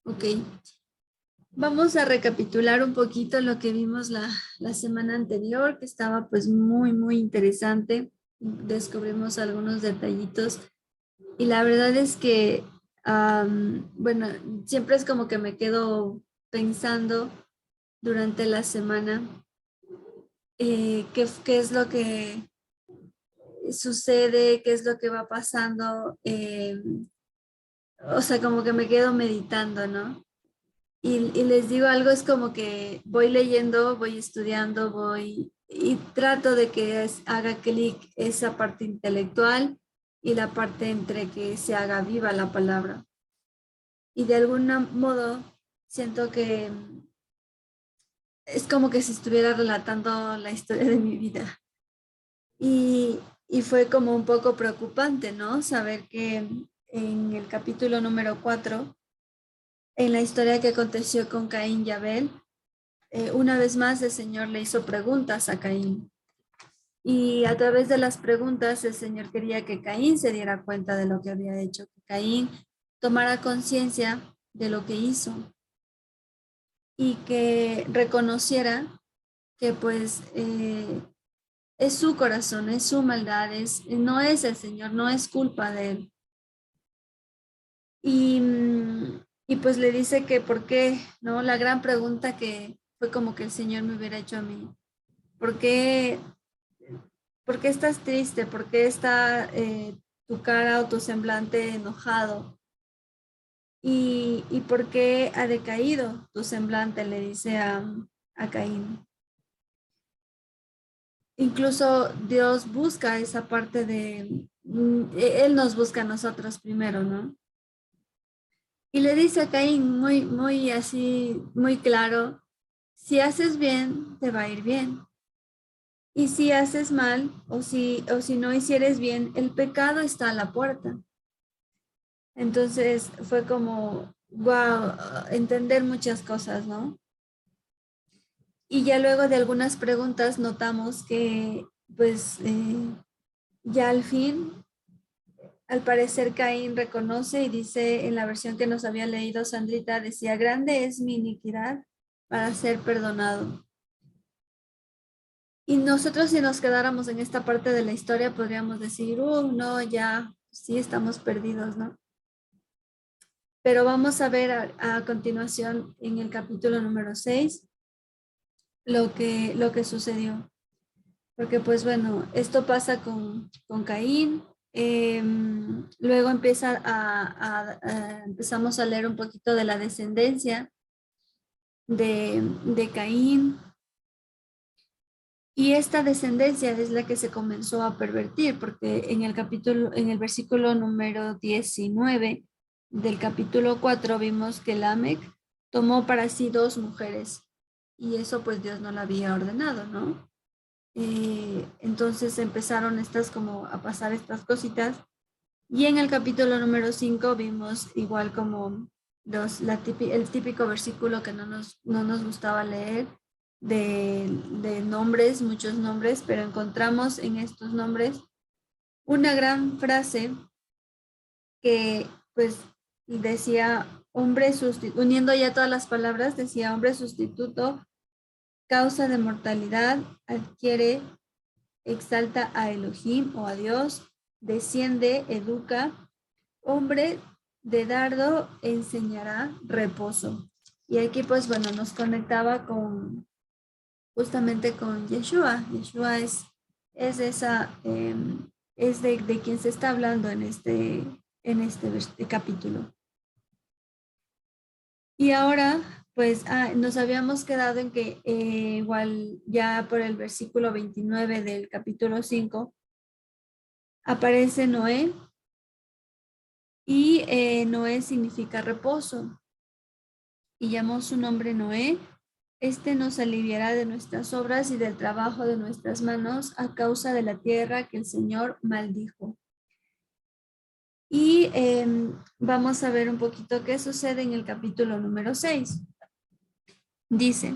Ok, vamos a recapitular un poquito lo que vimos la semana anterior, que estaba pues muy interesante. Descubrimos algunos detallitos y la verdad es que, bueno, siempre es como que me quedo pensando durante la semana qué es lo que sucede, qué es lo que va pasando. O sea, como que me quedo meditando, ¿no? Y les digo algo, es como que voy leyendo, voy estudiando, voy y trato de que haga clic esa parte intelectual y la parte entre que se haga viva la palabra. Y de algún modo siento que es como que si estuviera relatando la historia de mi vida. Y, y fue como un poco preocupante, ¿no? Saber que en el capítulo número 4 en la historia que aconteció con Caín y Abel, una vez más el Señor le hizo preguntas a Caín. Y a través de las preguntas el Señor quería que Caín se diera cuenta de lo que había hecho, que Caín tomara conciencia de lo que hizo y que reconociera que pues es su corazón, es su maldad, no es el Señor, no es culpa de él. Y, y pues le dice que por qué, ¿no? La gran pregunta que fue como que el Señor me hubiera hecho a mí. ¿Por qué, por qué estás triste? ¿Por qué está tu cara o tu semblante enojado? Y por qué ha decaído tu semblante? Le dice a Caín. Incluso Dios busca esa parte de, Él nos busca a nosotros primero, ¿no? Y le dice a Caín muy así, muy claro, si haces bien, te va a ir bien. Y si haces mal o si no hicieres bien, el pecado está a la puerta. Entonces fue como, wow, entender muchas cosas, ¿no? Y ya luego de algunas preguntas notamos que, pues, ya al fin, al parecer Caín reconoce y dice en la versión que nos había leído Sandrita, decía, grande es mi iniquidad para ser perdonado. Y nosotros si nos quedáramos en esta parte de la historia podríamos decir, no, ya sí estamos perdidos, ¿no? Pero vamos a ver a continuación en el capítulo número 6 lo que sucedió. Porque pues bueno, esto pasa con Caín. Luego empezamos a leer un poquito de la descendencia de Caín. Y esta descendencia es la que se comenzó a pervertir, porque en el versículo número 19 del capítulo 4 vimos que Lamec tomó para sí dos mujeres y eso pues Dios no lo había ordenado, ¿no? Entonces empezaron estas como a pasar estas cositas y en el capítulo número 5 vimos igual como el típico versículo que no nos gustaba leer de nombres, muchos nombres, pero encontramos en estos nombres una gran frase que pues decía hombre sustituto, uniendo ya todas las palabras, decía hombre sustituto, causa de mortalidad, adquiere, exalta a Elohim o a Dios, desciende, educa, hombre de dardo enseñará reposo. Y aquí pues bueno, nos conectaba con justamente con Yeshua. Yeshua es esa, es de quien se está hablando en este capítulo. Y ahora, pues nos habíamos quedado en que igual ya por el versículo 29 del capítulo 5 aparece Noé y Noé significa reposo y llamó su nombre Noé. Este nos aliviará de nuestras obras y del trabajo de nuestras manos a causa de la tierra que el Señor maldijo. Y vamos a ver un poquito qué sucede en el capítulo número 6. Dice,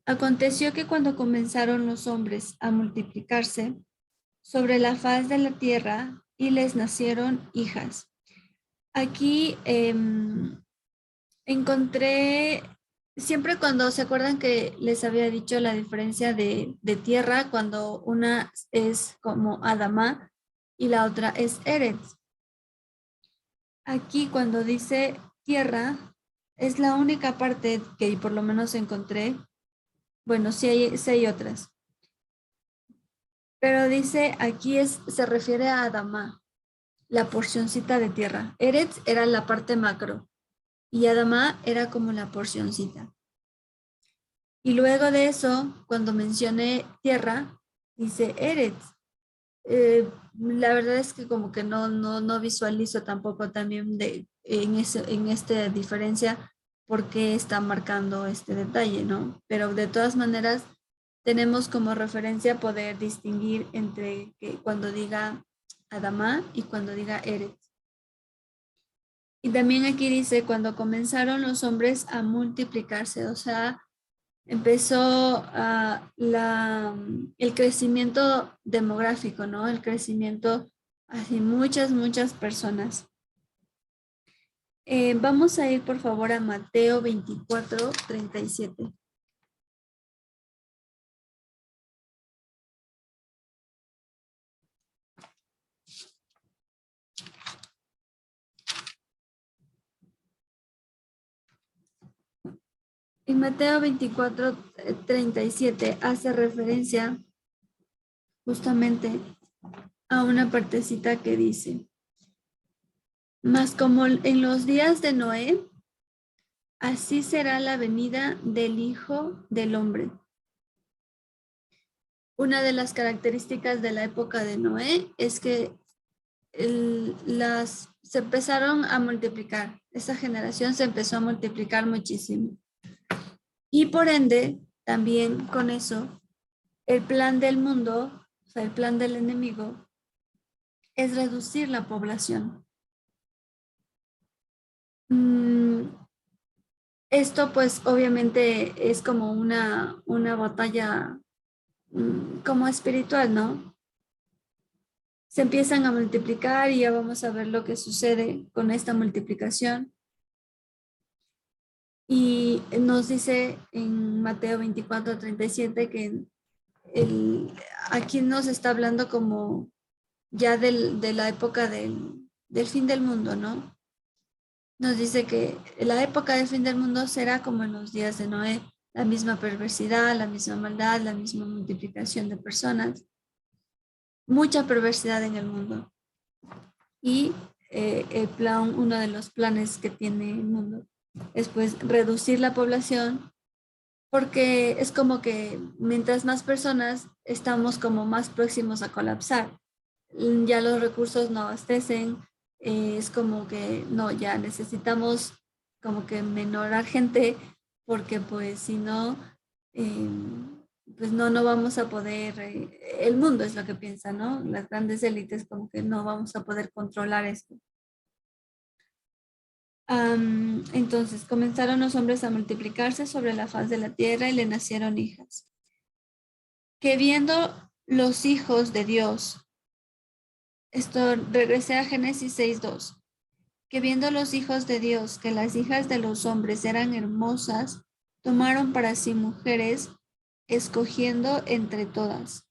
aconteció que cuando comenzaron los hombres a multiplicarse sobre la faz de la tierra y les nacieron hijas. Aquí Encontré, siempre cuando se acuerdan que les había dicho la diferencia de tierra, cuando una es como Adama y la otra es Eretz. Aquí cuando dice tierra, es la única parte que por lo menos encontré. Bueno, sí hay otras. Pero dice, aquí se refiere a Adama, la porcioncita de tierra. Eretz era la parte macro y Adama era como la porcioncita. Y luego de eso, cuando mencioné tierra, dice Eretz. La verdad es que como que no visualizo tampoco también en esta diferencia por qué está marcando este detalle, ¿no? Pero de todas maneras, tenemos como referencia poder distinguir entre que cuando diga Adamá y cuando diga Eretz. Y también aquí dice, cuando comenzaron los hombres a multiplicarse, o sea, empezó el crecimiento demográfico, ¿no? El crecimiento así muchas personas. Vamos a ir por favor a Mateo 24:37. En Mateo 24:37 hace referencia justamente a una partecita que dice, mas como en los días de Noé, así será la venida del Hijo del Hombre. Una de las características de la época de Noé es que se empezaron a multiplicar. Esa generación se empezó a multiplicar muchísimo. Y por ende, también con eso, el plan del mundo, o sea, el plan del enemigo, es reducir la población. Esto pues obviamente es como una batalla como espiritual, ¿no? Se empiezan a multiplicar y ya vamos a ver lo que sucede con esta multiplicación. Y nos dice en Mateo 24:37 que aquí nos está hablando como ya de la época del fin del mundo, ¿no? Nos dice que la época del fin del mundo será como en los días de Noé, la misma perversidad, la misma maldad, la misma multiplicación de personas, mucha perversidad en el mundo. Y uno de los planes que tiene el mundo es pues reducir la población porque es como que mientras más personas estamos como más próximos a colapsar. Ya los recursos no abastecen, es como que no, ya necesitamos como que menorar gente porque pues si no, eh, pues no vamos a poder, el mundo es lo que piensa, ¿no? Las grandes élites como que no vamos a poder controlar esto. Entonces comenzaron los hombres a multiplicarse sobre la faz de la tierra y le nacieron hijas. Que viendo los hijos de Dios, esto regresé a Génesis 6:2, que viendo los hijos de Dios que las hijas de los hombres eran hermosas, tomaron para sí mujeres, escogiendo entre todas.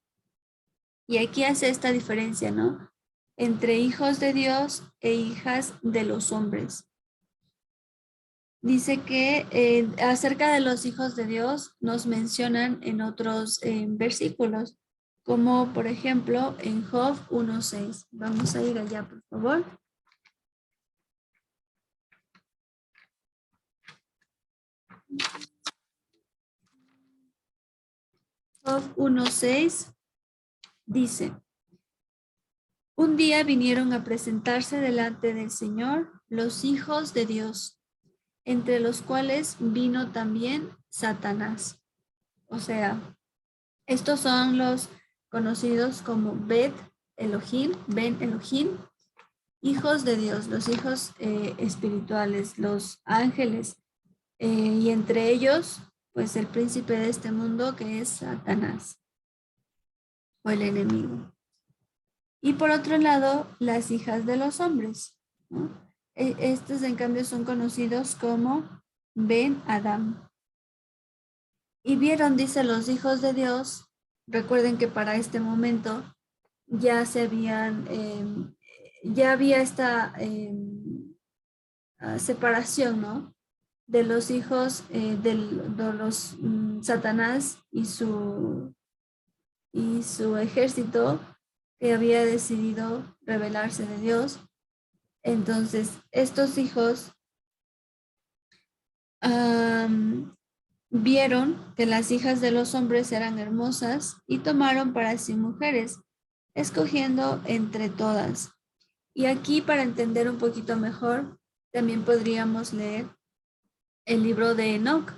Y aquí hace esta diferencia, ¿no? Entre hijos de Dios e hijas de los hombres. Dice que acerca de los hijos de Dios nos mencionan en otros versículos, como por ejemplo en Job 1:6. Vamos a ir allá, por favor. Job 1:6 dice, un día vinieron a presentarse delante del Señor los hijos de Dios, entre los cuales vino también Satanás. O sea, estos son los conocidos como Ben Elohim, hijos de Dios, los hijos espirituales, los ángeles, y entre ellos, pues el príncipe de este mundo que es Satanás, o el enemigo. Y por otro lado, las hijas de los hombres, ¿no? Estos en cambio son conocidos como ben Adam. Y vieron, dice, los hijos de Dios, recuerden que para este momento ya se habían, ya había esta separación, ¿no? De los hijos de los Satanás y su ejército que había decidido rebelarse de Dios. Entonces, estos hijos vieron que las hijas de los hombres eran hermosas y tomaron para sí mujeres, escogiendo entre todas. Y aquí, para entender un poquito mejor, también podríamos leer el libro de Enoch.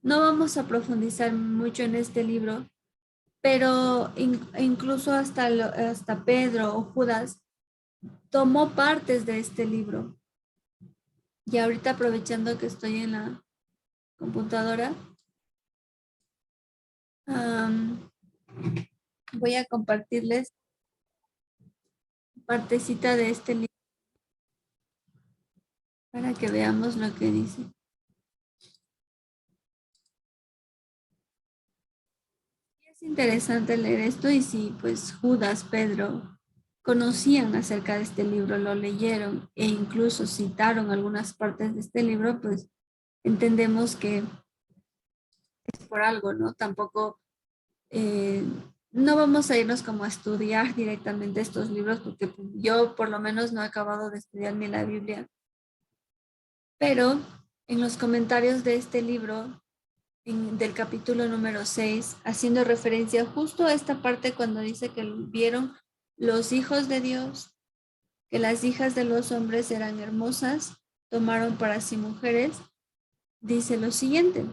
No vamos a profundizar mucho en este libro, pero incluso hasta Pedro o Judas tomó partes de este libro. Y ahorita, aprovechando que estoy en la computadora, voy a compartirles partecita de este libro para que veamos lo que dice. Es interesante leer esto, y si pues Judas, Pedro conocían acerca de este libro, lo leyeron e incluso citaron algunas partes de este libro, pues entendemos que es por algo, ¿no? Tampoco no vamos a irnos como a estudiar directamente estos libros, porque yo por lo menos no he acabado de estudiar ni la Biblia, pero en los comentarios de este libro, del capítulo número 6, haciendo referencia justo a esta parte cuando dice que vieron los hijos de Dios, que las hijas de los hombres eran hermosas, tomaron para sí mujeres, dice lo siguiente: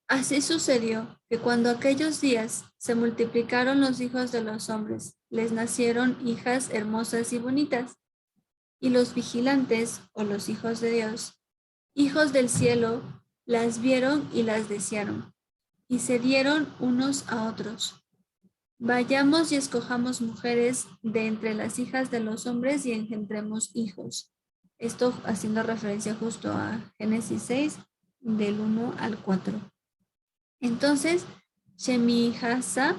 así sucedió que cuando aquellos días se multiplicaron los hijos de los hombres, les nacieron hijas hermosas y bonitas, y los vigilantes, o los hijos de Dios, hijos del cielo, las vieron y las desearon, y se dieron unos a otros: vayamos y escojamos mujeres de entre las hijas de los hombres y engendremos hijos. Esto haciendo referencia justo a Génesis 6, del 1 al 4. Entonces, Shemihasa,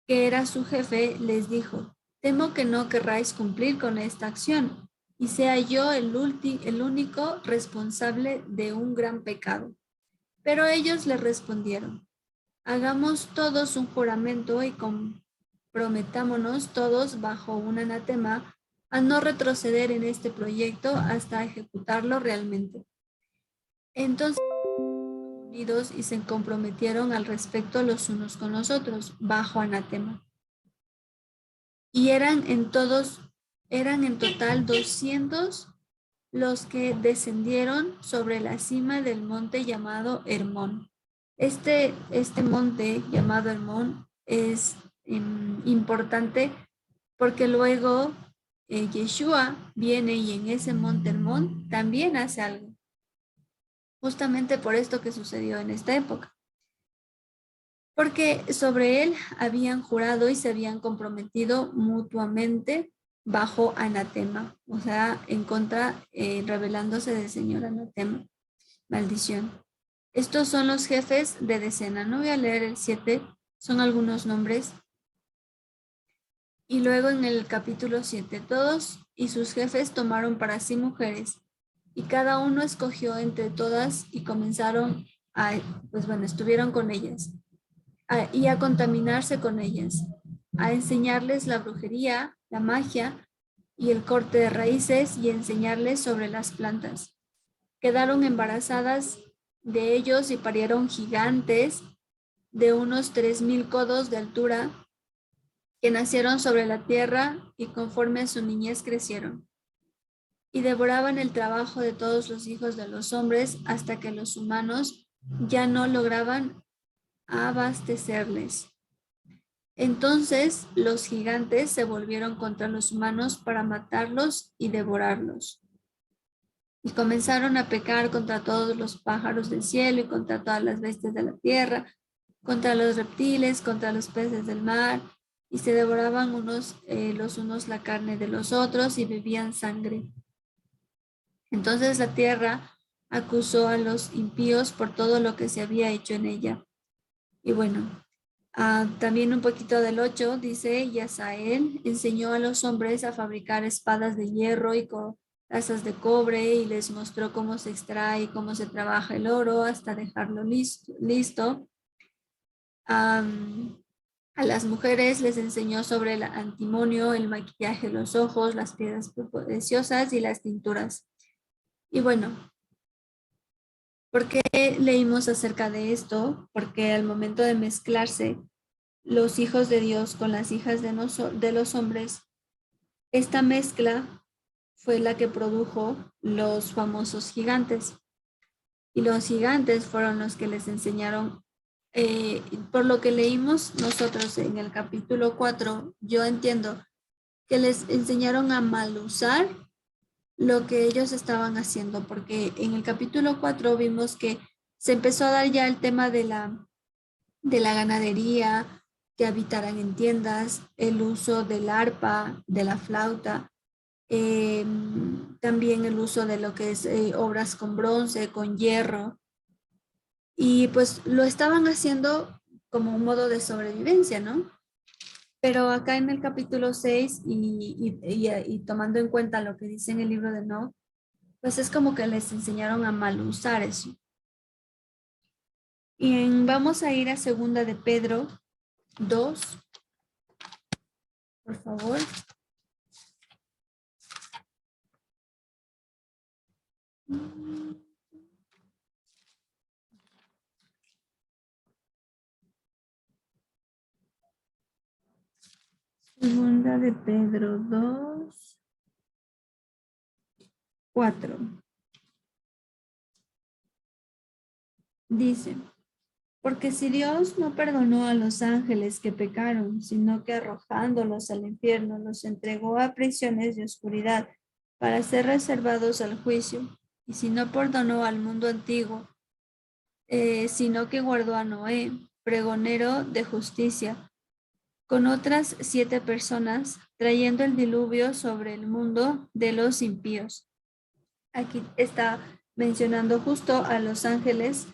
que era su jefe, les dijo: temo que no querráis cumplir con esta acción, y sea yo el único responsable de un gran pecado. Pero ellos le respondieron: hagamos todos un juramento y comprometámonos todos bajo un anatema a no retroceder en este proyecto hasta ejecutarlo realmente. Entonces, unidos y se comprometieron al respecto los unos con los otros, bajo anatema. Y eran en total 200 los que descendieron sobre la cima del monte llamado Hermón. Este monte llamado Hermón es importante porque luego Yeshua viene y en ese monte Hermón también hace algo, justamente por esto que sucedió en esta época. Porque sobre él habían jurado y se habían comprometido mutuamente bajo anatema, o sea, en contra, rebelándose del Señor, anatema, maldición. Estos son los jefes de decena. No voy a leer el 7, son algunos nombres. Y luego en el capítulo 7, todos y sus jefes tomaron para sí mujeres, y cada uno escogió entre todas y comenzaron estuvieron con ellas, y a contaminarse con ellas, a enseñarles la brujería, la magia y el corte de raíces, y enseñarles sobre las plantas. Quedaron embarazadas de ellos y parieron gigantes de unos 3,000 codos de altura, que nacieron sobre la tierra y conforme a su niñez crecieron. Y devoraban el trabajo de todos los hijos de los hombres hasta que los humanos ya no lograban abastecerles. Entonces los gigantes se volvieron contra los humanos para matarlos y devorarlos. Y comenzaron a pecar contra todos los pájaros del cielo y contra todas las bestias de la tierra, contra los reptiles, contra los peces del mar, y se devoraban los unos la carne de los otros y bebían sangre. Entonces la tierra acusó a los impíos por todo lo que se había hecho en ella. Y bueno, también un poquito del 8 dice, y Asael enseñó a los hombres a fabricar espadas de hierro y corazas de cobre y les mostró cómo se extrae y cómo se trabaja el oro hasta dejarlo listo. A las mujeres les enseñó sobre el antimonio, el maquillaje de los ojos, las piedras preciosas y las tinturas. Y bueno, ¿por qué leímos acerca de esto? Porque al momento de mezclarse los hijos de Dios con las hijas de los hombres, esta mezcla fue la que produjo los famosos gigantes. Y los gigantes fueron los que les enseñaron, por lo que leímos nosotros en el capítulo 4, yo entiendo que les enseñaron a mal usar lo que ellos estaban haciendo, porque en el capítulo 4 vimos que se empezó a dar ya el tema de la ganadería, que habitaran en tiendas, el uso del arpa, de la flauta, también el uso de lo que es obras con bronce, con hierro, y pues lo estaban haciendo como un modo de sobrevivencia, ¿no? Pero acá en el capítulo 6 y tomando en cuenta lo que dice en el libro de No, pues es como que les enseñaron a mal usar eso. Vamos a ir a segunda de Pedro 2, por favor. Segunda de Pedro 2, 4. Dice, porque si Dios no perdonó a los ángeles que pecaron, sino que arrojándolos al infierno los entregó a prisiones de oscuridad para ser reservados al juicio, y si no perdonó al mundo antiguo, sino que guardó a Noé, pregonero de justicia, con otras 7 personas, trayendo el diluvio sobre el mundo de los impíos. Aquí está mencionando justo a los ángeles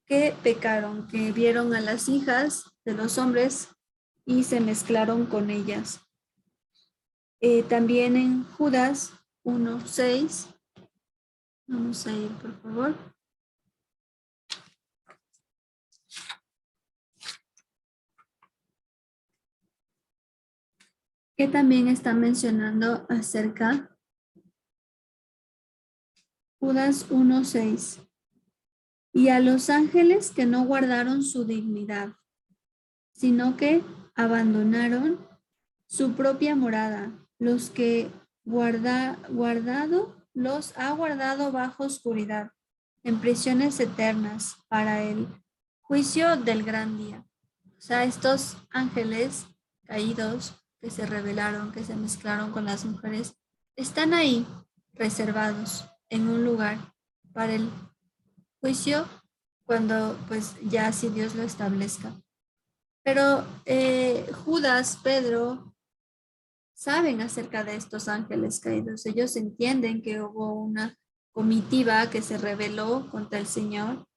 que pecaron, que vieron a las hijas de los hombres y se mezclaron con ellas. También en Judas 1:6, vamos a ir por favor. Que también está mencionando acerca Judas 1:6. Y a los ángeles que no guardaron su dignidad, sino que abandonaron su propia morada, los que los ha guardado bajo oscuridad, en prisiones eternas, para el juicio del gran día. O sea, estos ángeles caídos que se rebelaron, que se mezclaron con las mujeres, están ahí reservados en un lugar para el juicio cuando pues ya si Dios lo establezca. Pero Judas, Pedro, saben acerca de estos ángeles caídos. Ellos entienden que hubo una comitiva que se rebeló contra el Señor.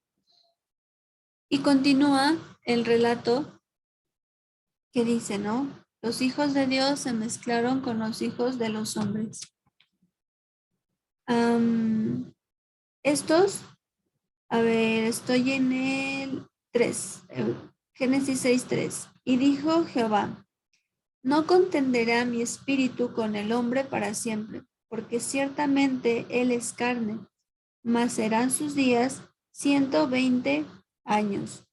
Y continúa el relato que dice, ¿no? Los hijos de Dios se mezclaron con los hijos de los hombres. Estos, a ver, estoy en el 3, Génesis 6:3. Y dijo Jehová, no contenderá mi espíritu con el hombre para siempre, porque ciertamente él es carne, mas serán sus días 120 años.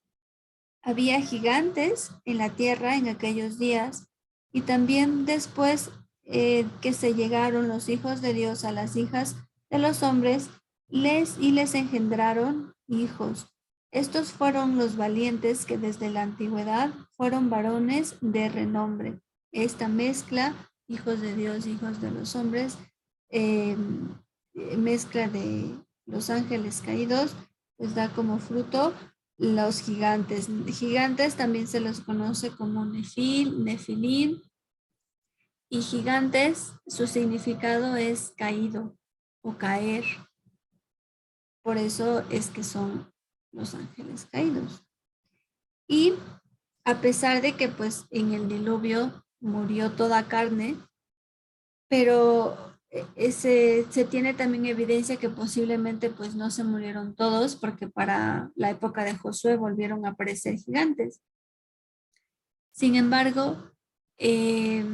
Había gigantes en la tierra en aquellos días, y también después que se llegaron los hijos de Dios a las hijas de los hombres, les engendraron hijos. Estos fueron los valientes que desde la antigüedad fueron varones de renombre. Esta mezcla, hijos de Dios, hijos de los hombres, mezcla de los ángeles caídos, pues da como fruto los gigantes. Gigantes también se los conoce como nefilim, y gigantes, su significado es caído o caer. Por eso es que son los ángeles caídos. Y a pesar de que pues en el diluvio murió toda carne, pero se tiene también evidencia que posiblemente pues no se murieron todos porque para la época de Josué volvieron a aparecer gigantes. Sin embargo, eh,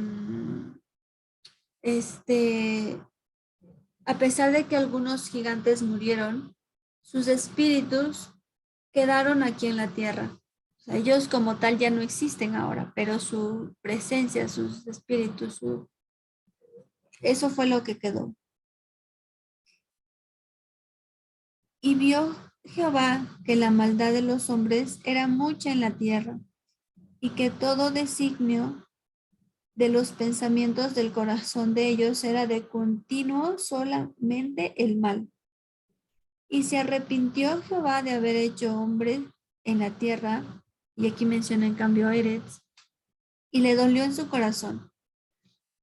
este, a pesar de que algunos gigantes murieron, sus espíritus quedaron aquí en la tierra. O sea, ellos como tal ya no existen ahora, pero su presencia, sus espíritus, eso fue lo que quedó. Y vio Jehová que la maldad de los hombres era mucha en la tierra, y que todo designio de los pensamientos del corazón de ellos era de continuo solamente el mal. Y se arrepintió Jehová de haber hecho hombre en la tierra, y aquí menciona en cambio a Eretz, y le dolió en su corazón.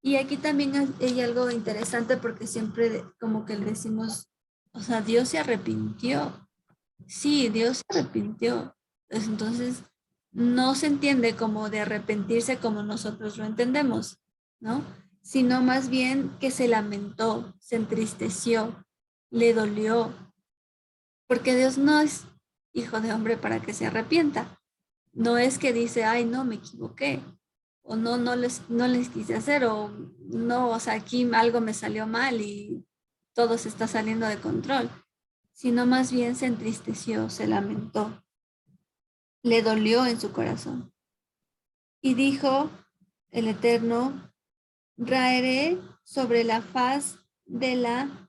Y aquí también hay algo interesante porque siempre como que le decimos, o sea, Dios se arrepintió. Sí, Dios se arrepintió. Entonces, no se entiende como de arrepentirse como nosotros lo entendemos, ¿no? Sino más bien que se lamentó, se entristeció, le dolió, porque Dios no es hijo de hombre para que se arrepienta. No es que dice, ay, no, me equivoqué, o no, no les quise hacer, o no, o sea, aquí algo me salió mal y todo se está saliendo de control, sino más bien se entristeció, se lamentó, le dolió en su corazón. Y dijo el Eterno, raeré sobre la faz de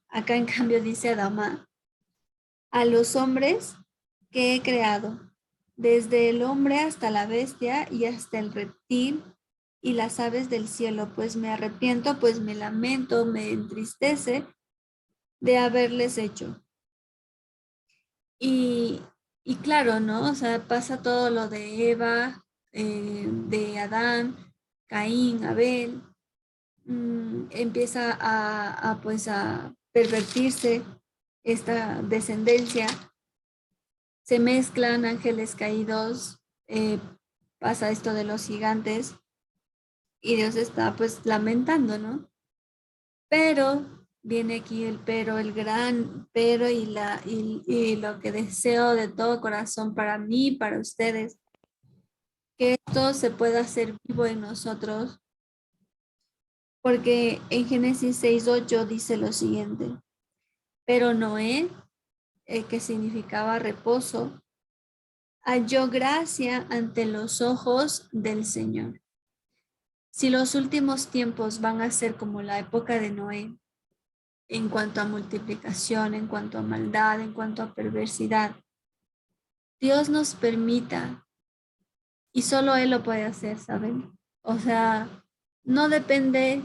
acá en cambio dice Adama, a los hombres que he creado, desde el hombre hasta la bestia y hasta el reptil y las aves del cielo, pues me arrepiento, pues me lamento, me entristece de haberles hecho. Y, y claro, ¿no? O sea, pasa todo lo de Eva, de Adán, Caín, Abel, empieza pues a pervertirse esta descendencia, se mezclan ángeles caídos, pasa esto de los gigantes y Dios está pues lamentando, ¿no? Pero viene aquí el pero, el gran pero y lo que deseo de todo corazón para mí, para ustedes, que esto se pueda hacer vivo en nosotros, porque en Génesis 6:8 dice lo siguiente, pero Noé, que significaba reposo, halló gracia ante los ojos del Señor. Si los últimos tiempos van a ser como la época de Noé, en cuanto a multiplicación, en cuanto a maldad, en cuanto a perversidad, Dios nos permita, y solo Él lo puede hacer, ¿saben? O sea, no depende,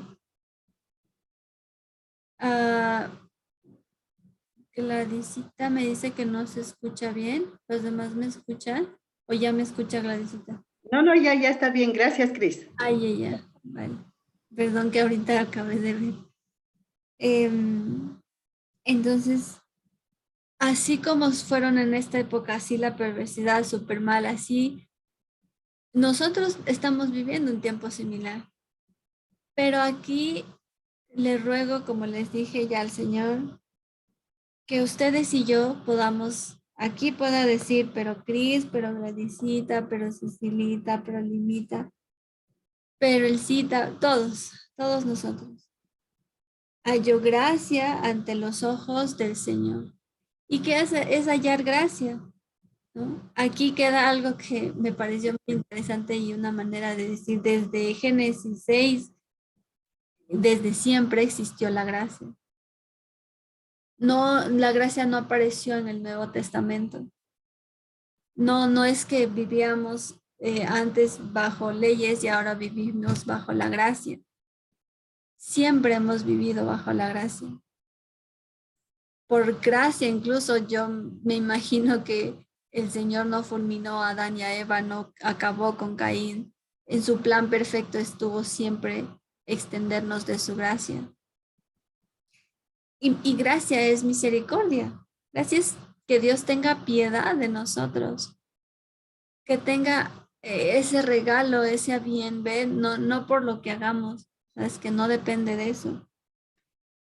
Gladysita me dice que no se escucha bien, los demás me escuchan, o ya me escucha Gladysita. No, no, ya está bien. Gracias, Cris. Ay, ya, vale. Perdón que ahorita acabé de ver. Entonces, así como fueron en esta época, así la perversidad súper mal, así nosotros estamos viviendo un tiempo similar. Pero aquí le ruego, como les dije ya al Señor, que ustedes y yo podamos, aquí pueda decir, pero Cris, pero Gladysita, pero Cecilita, pero Limita, pero el Cita, todos nosotros. Halló gracia ante los ojos del Señor. ¿Y qué es hallar gracia? ¿No? Aquí queda algo que me pareció muy interesante y una manera de decir, desde Génesis 6, desde siempre existió la gracia. No, la gracia no apareció en el Nuevo Testamento. No, no es que vivíamos antes bajo leyes y ahora vivimos bajo la gracia. Siempre hemos vivido bajo la gracia. Por gracia, incluso yo me imagino que el Señor no fulminó a Adán y a Eva, no acabó con Caín. En su plan perfecto estuvo siempre extendernos de su gracia. Y gracia es misericordia. Gracias que Dios tenga piedad de nosotros, que tenga ese regalo, ese a bien, ¿ve? No, no por lo que hagamos, es que no depende de eso.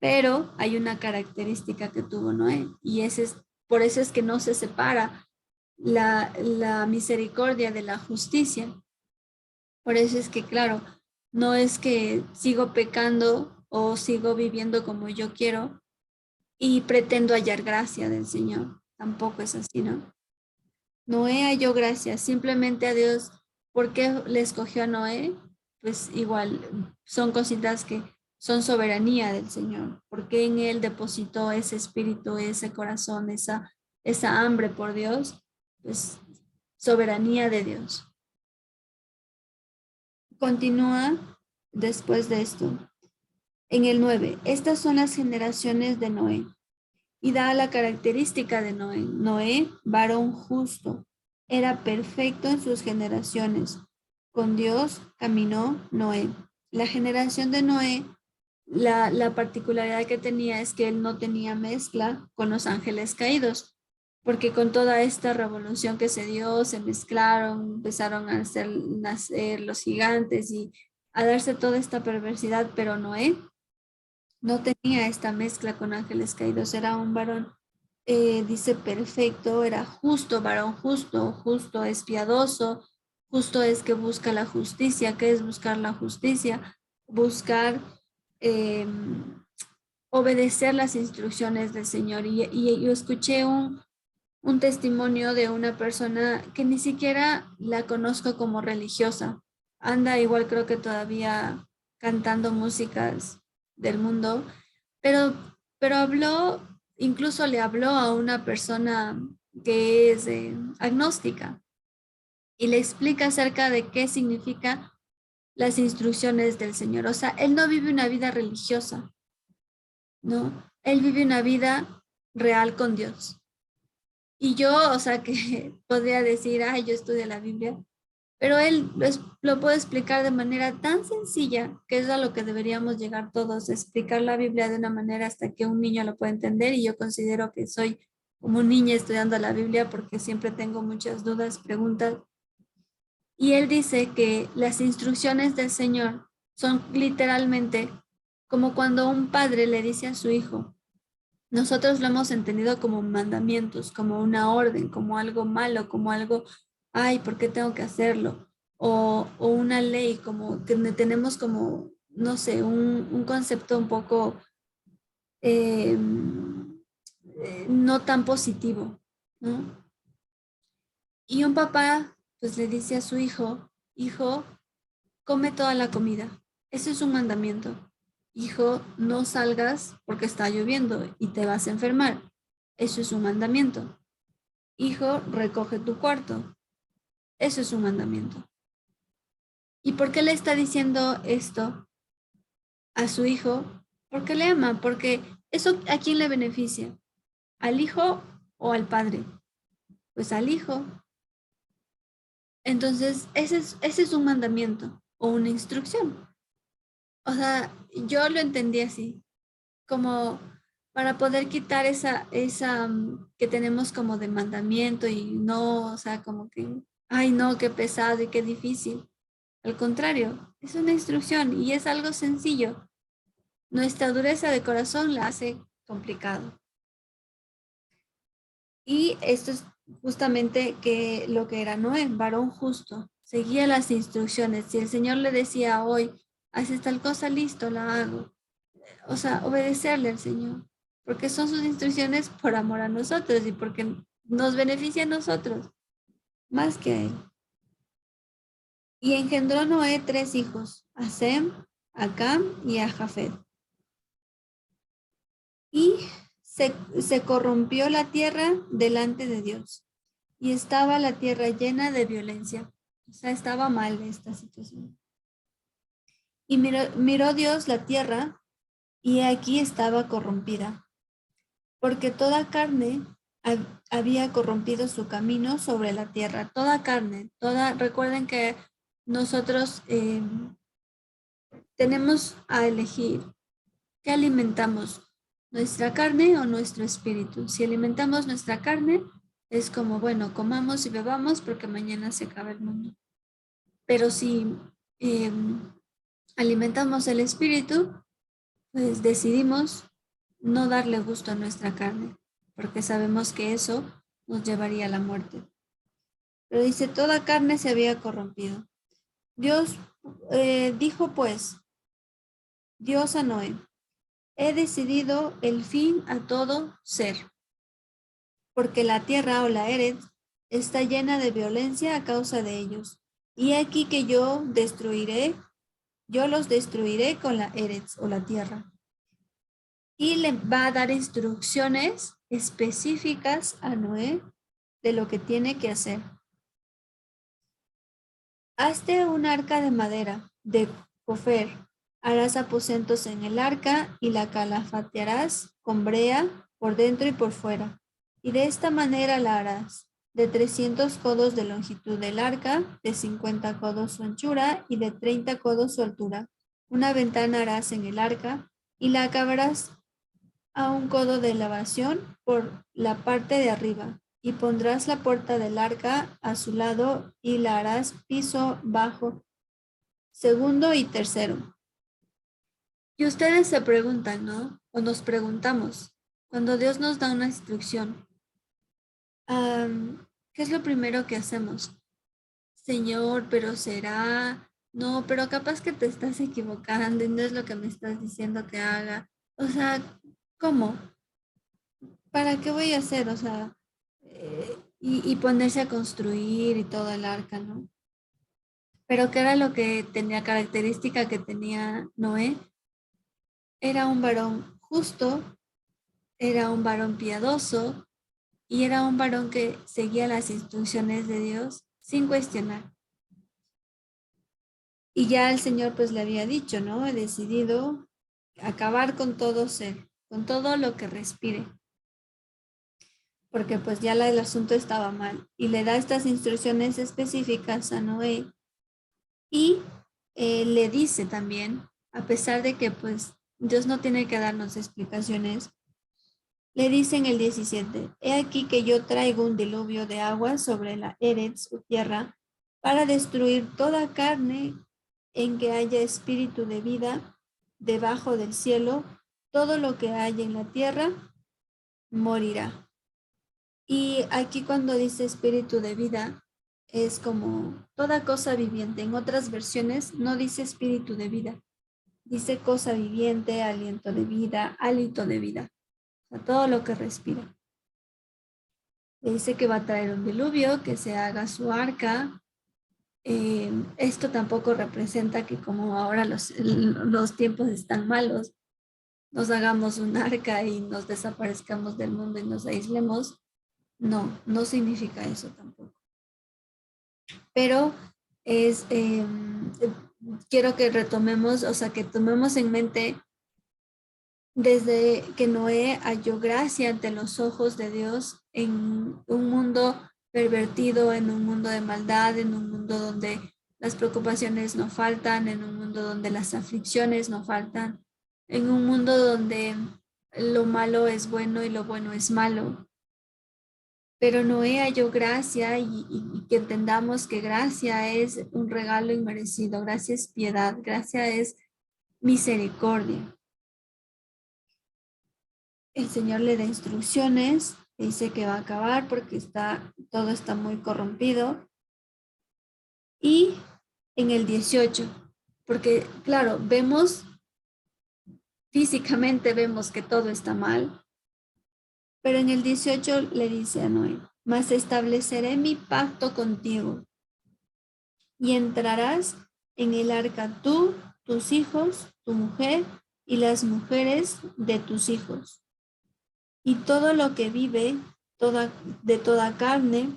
Pero hay una característica que tuvo Noé y por eso es que no se separa la misericordia de la justicia. Por eso es que, claro, no es que sigo pecando o sigo viviendo como yo quiero y pretendo hallar gracia del Señor. Tampoco es así, ¿no? Noé halló gracia, simplemente a Dios. ¿Por qué le escogió a Noé? Pues igual, son cositas que son soberanía del Señor, porque en él depositó ese espíritu, ese corazón, esa hambre por Dios, pues soberanía de Dios. Continúa después de esto. En el 9, estas son las generaciones de Noé. Y da la característica de Noé. Noé, varón justo, era perfecto en sus generaciones. Con Dios caminó Noé. La generación de Noé, la particularidad que tenía es que él no tenía mezcla con los ángeles caídos, porque con toda esta revolución que se dio, se mezclaron, empezaron a hacer nacer los gigantes y a darse toda esta perversidad, pero Noé no tenía esta mezcla con ángeles caídos, era un varón, dice perfecto, era justo, varón justo, justo es piadoso, justo es que busca la justicia. ¿Qué es buscar la justicia? Buscar eh, obedecer las instrucciones del Señor. Y yo escuché un testimonio de una persona que ni siquiera la conozco como religiosa. Anda igual creo que todavía cantando músicas del mundo, pero, pero habló, incluso le habló a una persona que es agnóstica y le explica acerca de qué significa las instrucciones del Señor. O sea, él no vive una vida religiosa, ¿no? Él vive una vida real con Dios. Y yo, o sea, que podría decir, ay, yo estudio la Biblia, pero él lo puede explicar de manera tan sencilla, que es a lo que deberíamos llegar todos, explicar la Biblia de una manera hasta que un niño lo pueda entender. Y yo considero que soy como un niño estudiando la Biblia porque siempre tengo muchas dudas, preguntas. Y él dice que las instrucciones del Señor son literalmente como cuando un padre le dice a su hijo, nosotros lo hemos entendido como mandamientos, como una orden, como algo malo, como algo, ay, ¿por qué tengo que hacerlo? O una ley, como que tenemos como, no sé, un concepto un poco eh, no tan positivo, ¿no? Y un papá pues le dice a su hijo, hijo, come toda la comida. Eso es un mandamiento. Hijo, no salgas porque está lloviendo y te vas a enfermar. Eso es un mandamiento. Hijo, recoge tu cuarto. Eso es un mandamiento. ¿Y por qué le está diciendo esto a su hijo? Porque le ama, porque eso ¿a quién le beneficia? ¿Al hijo o al padre? Pues al hijo. Entonces, ese es un mandamiento o una instrucción. O sea, yo lo entendí así, como para poder quitar esa que tenemos como de mandamiento y no, o sea, como que, ay, no, qué pesado y qué difícil. Al contrario, es una instrucción y es algo sencillo. Nuestra dureza de corazón la hace complicado. Y esto es justamente que lo que era Noé, varón justo, seguía las instrucciones. Si el Señor le decía hoy, haces tal cosa, listo, la hago. O sea, obedecerle al Señor, porque son sus instrucciones por amor a nosotros y porque nos beneficia a nosotros, más que a Él. Y engendró Noé 3 hijos, a Sem, a Cam y a Jafet. Y se corrompió la tierra delante de Dios. Y estaba la tierra llena de violencia. O sea, estaba mal esta situación. Y miró Dios la tierra y aquí estaba corrompida, porque toda carne había corrompido su camino sobre la tierra. Toda carne, recuerden que nosotros tenemos a elegir qué alimentamos. nuestra carne o nuestro espíritu. Si alimentamos nuestra carne, es como, bueno, comamos y bebamos porque mañana se acaba el mundo. Pero si alimentamos el espíritu, pues decidimos no darle gusto a nuestra carne, porque sabemos que eso nos llevaría a la muerte. Pero dice, toda carne se había corrompido. Dios dijo pues, Dios a Noé, he decidido el fin a todo ser, porque la tierra o la Eretz está llena de violencia a causa de ellos. Y aquí que yo los destruiré con la Eretz o la tierra. Y le va a dar instrucciones específicas a Noé de lo que tiene que hacer. Hazte un arca de madera, de cofer, harás aposentos en el arca y la calafatearás con brea por dentro y por fuera. Y de esta manera la harás, de 300 codos de longitud del arca, de 50 codos su anchura y de 30 codos su altura. Una ventana harás en el arca y la acabarás a un codo de elevación por la parte de arriba, y pondrás la puerta del arca a su lado y la harás piso bajo, segundo y tercero. Y ustedes se preguntan, ¿no? O nos preguntamos, cuando Dios nos da una instrucción, ¿qué es lo primero que hacemos? Señor, pero será, no, pero capaz que te estás equivocando y no es lo que me estás diciendo que haga. O sea, ¿cómo? ¿Para qué voy a hacer? O sea, y ponerse a construir y todo el arca, ¿no? Pero ¿qué era lo que tenía característica que tenía Noé? Era un varón justo, era un varón piadoso y era un varón que seguía las instrucciones de Dios sin cuestionar. Y ya el Señor pues le había dicho, ¿no? He decidido acabar con todo ser, con todo lo que respire, porque pues ya el asunto estaba mal. Y le da estas instrucciones específicas a Noé y le dice también, a pesar de que pues Dios no tiene que darnos explicaciones, le dice en el 17, he aquí que yo traigo un diluvio de agua sobre la Eretz, su tierra, para destruir toda carne en que haya espíritu de vida debajo del cielo, todo lo que haya en la tierra morirá. Y aquí cuando dice espíritu de vida, es como toda cosa viviente. En otras versiones no dice espíritu de vida, dice cosa viviente, aliento de vida, hálito de vida, o sea, todo lo que respira. Le dice que va a traer un diluvio, que se haga su arca. Esto tampoco representa que como ahora los tiempos están malos, nos hagamos un arca y nos desaparezcamos del mundo y nos aislemos. No, no significa eso tampoco. Pero es, quiero que retomemos, o sea, que tomemos en mente desde que Noé halló gracia ante los ojos de Dios en un mundo pervertido, en un mundo de maldad, en un mundo donde las preocupaciones no faltan, en un mundo donde las aflicciones no faltan, en un mundo donde lo malo es bueno y lo bueno es malo. Pero Noé halló gracia y que entendamos que gracia es un regalo inmerecido, gracia es piedad, gracia es misericordia. El Señor le da instrucciones, le dice que va a acabar porque todo está muy corrompido. Y en el 18, porque claro, físicamente vemos que todo está mal, pero en el 18 le dice a Noé, mas estableceré mi pacto contigo y entrarás en el arca tú, tus hijos, tu mujer y las mujeres de tus hijos. Y todo lo que vive de toda carne,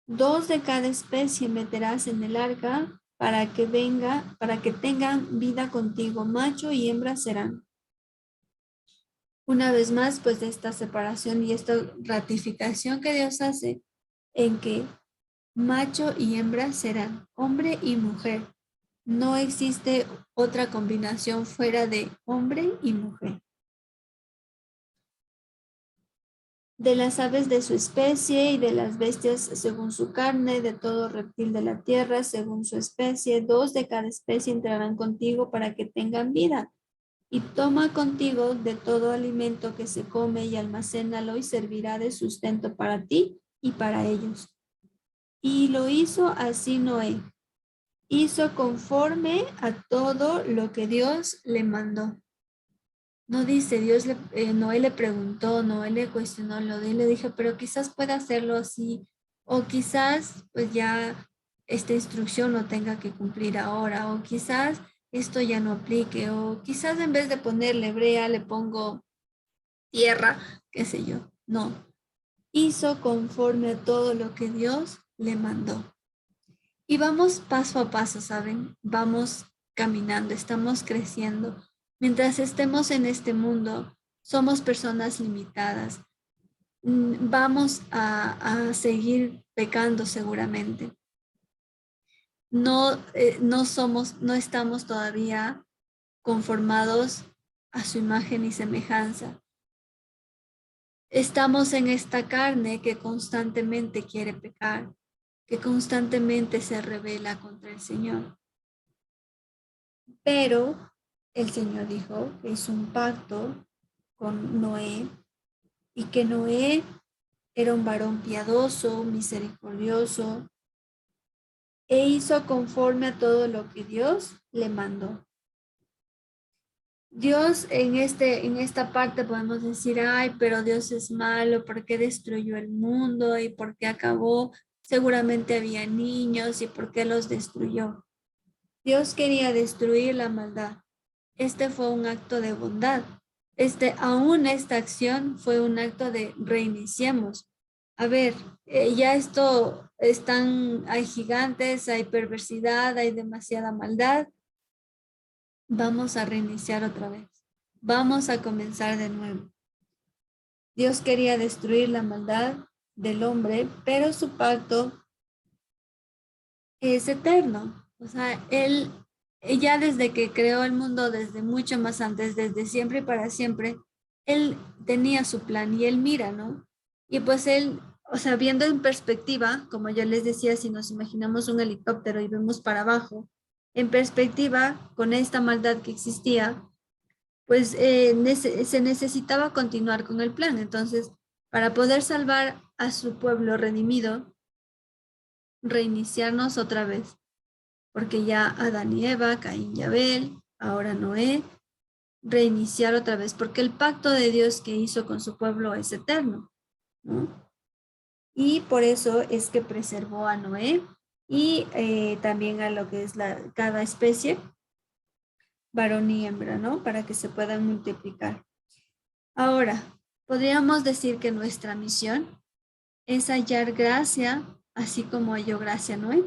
2 de cada especie meterás en el arca para que tengan vida contigo, macho y hembra serán. Una vez más, pues de esta separación y esta ratificación que Dios hace en que macho y hembra serán, hombre y mujer. No existe otra combinación fuera de hombre y mujer. de las aves de su especie y de las bestias según su carne, de todo reptil de la tierra según su especie, 2 de cada especie entrarán contigo para que tengan vida. Y toma contigo de todo alimento que se come y almacénalo y servirá de sustento para ti y para ellos. Y lo hizo así Noé. Hizo conforme a todo lo que Dios le mandó. No dice, Noé le preguntó, Noé le cuestionó, le dijo, pero quizás pueda hacerlo así, o quizás pues ya esta instrucción no tenga que cumplir ahora, o quizás esto ya no aplique, o quizás en vez de ponerle brea le pongo tierra, qué sé yo. No, hizo conforme a todo lo que Dios le mandó. Y vamos paso a paso, ¿saben? Vamos caminando, estamos creciendo. Mientras estemos en este mundo, somos personas limitadas. Vamos a seguir pecando seguramente. No estamos todavía conformados a su imagen y semejanza. Estamos en esta carne que constantemente quiere pecar, que constantemente se rebela contra el Señor. Pero el Señor dijo que hizo un pacto con Noé y que Noé era un varón piadoso, misericordioso e hizo conforme a todo lo que Dios le mandó. Dios en esta parte podemos decir, ay, pero Dios es malo, ¿por qué destruyó el mundo y por qué acabó? Seguramente había niños y por qué los destruyó. Dios quería destruir la maldad. Este fue un acto de bondad. Aún esta acción fue un acto de reiniciemos. A ver, ya hay gigantes, hay perversidad, hay demasiada maldad. Vamos a reiniciar otra vez. Vamos a comenzar de nuevo. Dios quería destruir la maldad del hombre, pero su pacto es eterno. O sea, él ya desde que creó el mundo, desde mucho más antes, desde siempre y para siempre, él tenía su plan y él mira, ¿no? Y pues él, o sea, viendo en perspectiva, como yo les decía, si nos imaginamos un helicóptero y vemos para abajo, en perspectiva, con esta maldad que existía, pues se necesitaba continuar con el plan. Entonces, para poder salvar a su pueblo redimido, reiniciarnos otra vez porque ya Adán y Eva, Caín y Abel, ahora Noé, reiniciar otra vez, porque el pacto de Dios que hizo con su pueblo es eterno, ¿no? Y por eso es que preservó a Noé y también a lo que es cada especie, varón y hembra, ¿no? Para que se puedan multiplicar. Ahora, podríamos decir que nuestra misión es hallar gracia, así como halló gracia Noé,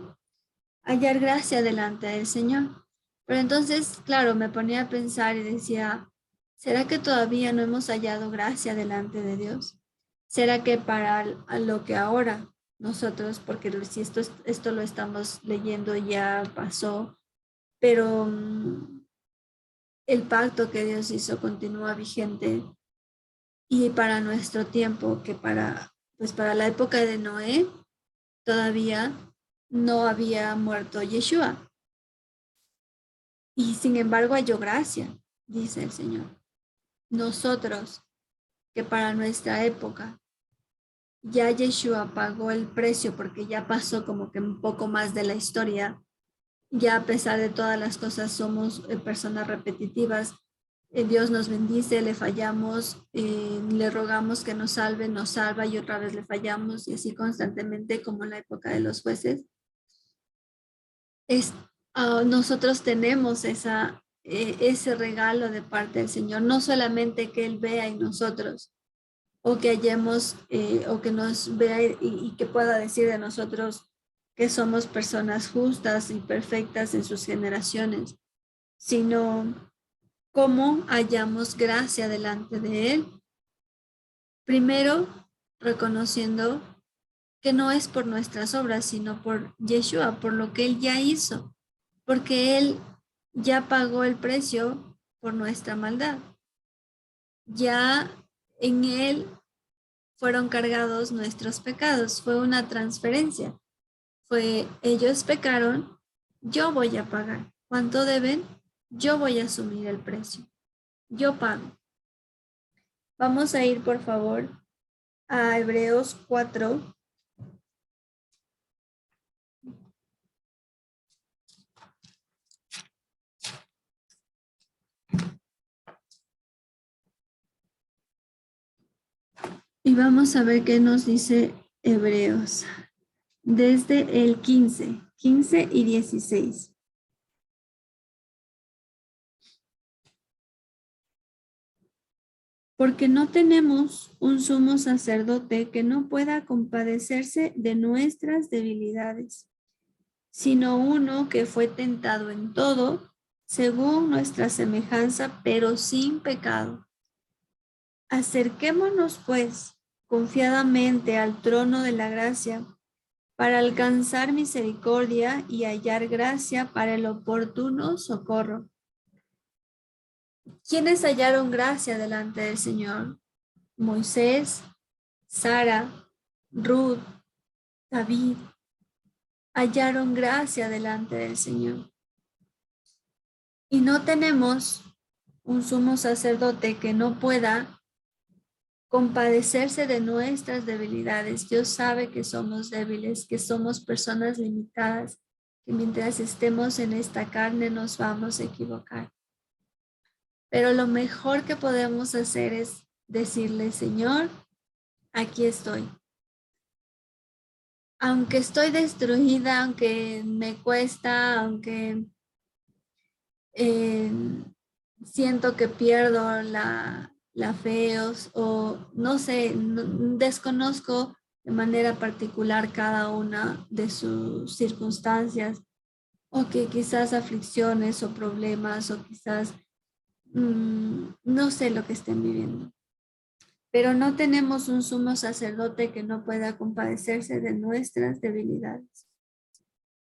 hallar gracia delante del Señor. Pero entonces, claro, me ponía a pensar y decía, ¿será que todavía no hemos hallado gracia delante de Dios? ¿Será que para lo que ahora nosotros, porque si esto lo estamos leyendo ya pasó, pero el pacto que Dios hizo continúa vigente y para nuestro tiempo, que pues para la época de Noé, todavía no había muerto Yeshua? Y sin embargo halló gracia, dice el Señor. Nosotros, que para nuestra época ya Yeshua pagó el precio porque ya pasó como que un poco más de la historia, ya a pesar de todas las cosas somos personas repetitivas, Dios nos bendice, le fallamos, le rogamos que nos salve, nos salva y otra vez le fallamos y así constantemente como en la época de los jueces. Nosotros tenemos ese regalo de parte del Señor, no solamente que Él vea en nosotros o que hallemos o que nos vea y que pueda decir de nosotros que somos personas justas y perfectas en sus generaciones, sino cómo hallamos gracia delante de Él. Primero, reconociendo que no es por nuestras obras, sino por Yeshua, por lo que Él ya hizo, porque Él ya pagó el precio por nuestra maldad. Ya en Él fueron cargados nuestros pecados. Fue una transferencia. Fue, ellos pecaron, yo voy a pagar. ¿Cuánto deben? Yo voy a asumir el precio. Yo pago. Vamos a ir, por favor, a Hebreos 4. Y vamos a ver qué nos dice Hebreos. Desde el 15 y 16. Porque no tenemos un sumo sacerdote que no pueda compadecerse de nuestras debilidades, sino uno que fue tentado en todo, según nuestra semejanza, pero sin pecado. Acerquémonos, pues, confiadamente al trono de la gracia, para alcanzar misericordia y hallar gracia para el oportuno socorro. ¿Quiénes hallaron gracia delante del Señor? Moisés, Sara, Ruth, David, hallaron gracia delante del Señor. Y no tenemos un sumo sacerdote que no pueda compadecerse de nuestras debilidades. Dios sabe que somos débiles, que somos personas limitadas, que mientras estemos en esta carne nos vamos a equivocar. Pero lo mejor que podemos hacer es decirle, Señor, aquí estoy. Aunque estoy destruida, aunque me cuesta, aunque siento que pierdo la fe o no sé, desconozco de manera particular cada una de sus circunstancias o que quizás aflicciones o problemas o quizás no sé lo que estén viviendo. Pero no tenemos un sumo sacerdote que no pueda compadecerse de nuestras debilidades,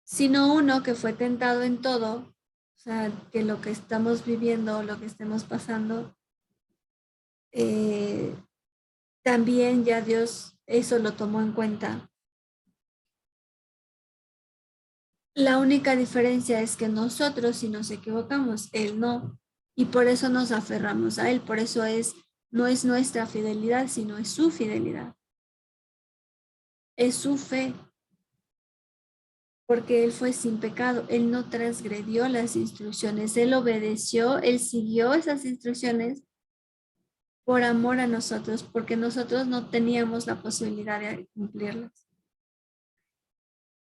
sino uno que fue tentado en todo, o sea, que lo que estamos viviendo, lo que estemos pasando, también ya Dios eso lo tomó en cuenta. La única diferencia es que nosotros, si nos equivocamos, Él no, y por eso nos aferramos a Él, por eso no es nuestra fidelidad, sino es su fidelidad, es su fe, porque Él fue sin pecado, Él no transgredió las instrucciones, Él obedeció, Él siguió esas instrucciones por amor a nosotros, porque nosotros no teníamos la posibilidad de cumplirlas.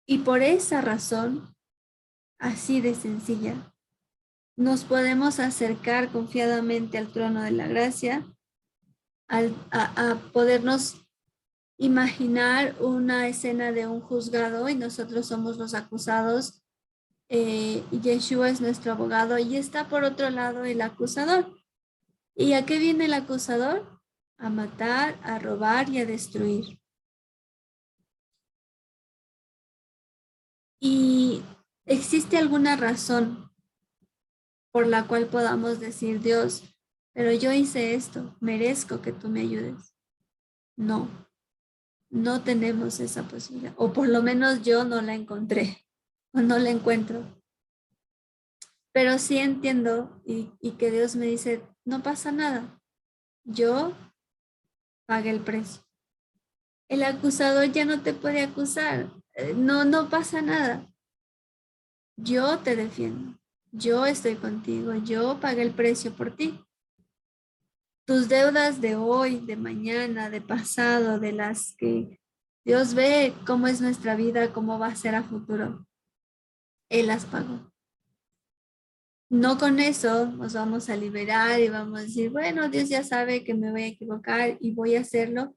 Y por esa razón, así de sencilla, nos podemos acercar confiadamente al trono de la gracia, a podernos imaginar una escena de un juzgado y nosotros somos los acusados y Yeshua es nuestro abogado y está por otro lado el acusador. ¿Y a qué viene el acusador? A matar, a robar y a destruir. ¿Y existe alguna razón por la cual podamos decir, Dios, pero yo hice esto, merezco que tú me ayudes? No, no tenemos esa posibilidad, o por lo menos yo no la encontré, o no la encuentro. Pero sí entiendo y que Dios me dice, no pasa nada, yo pagué el precio. El acusador ya no te puede acusar, no pasa nada. Yo te defiendo, yo estoy contigo, yo pagué el precio por ti. Tus deudas de hoy, de mañana, de pasado, de las que Dios ve cómo es nuestra vida, cómo va a ser a futuro, Él las pagó. No con eso nos vamos a liberar y vamos a decir, bueno, Dios ya sabe que me voy a equivocar y voy a hacerlo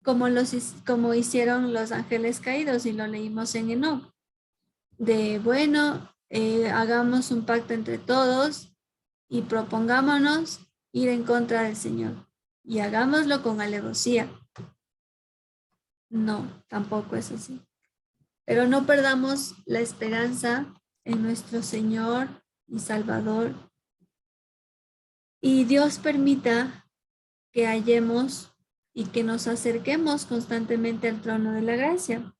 como hicieron los ángeles caídos y lo leímos en Enoc. De bueno, hagamos un pacto entre todos y propongámonos ir en contra del Señor y hagámoslo con alevosía. No, tampoco es así. Pero no perdamos la esperanza en nuestro Señor y Salvador. Y Dios permita que hallemos y que nos acerquemos constantemente al trono de la gracia.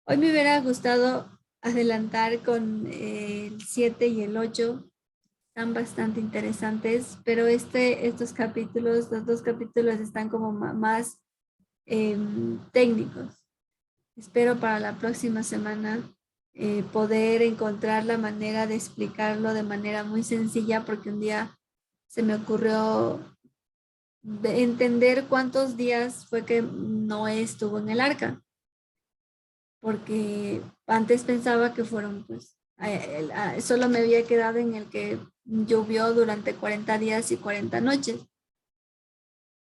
Hoy me hubiera gustado adelantar con el 7 y el 8, están bastante interesantes, pero estos capítulos, los dos capítulos están como más técnicos. Espero para la próxima semana poder encontrar la manera de explicarlo de manera muy sencilla, porque un día se me ocurrió de entender cuántos días fue que Noé estuvo en el arca, porque antes pensaba que fueron, pues, solo me había quedado en el que llovió durante 40 días y 40 noches,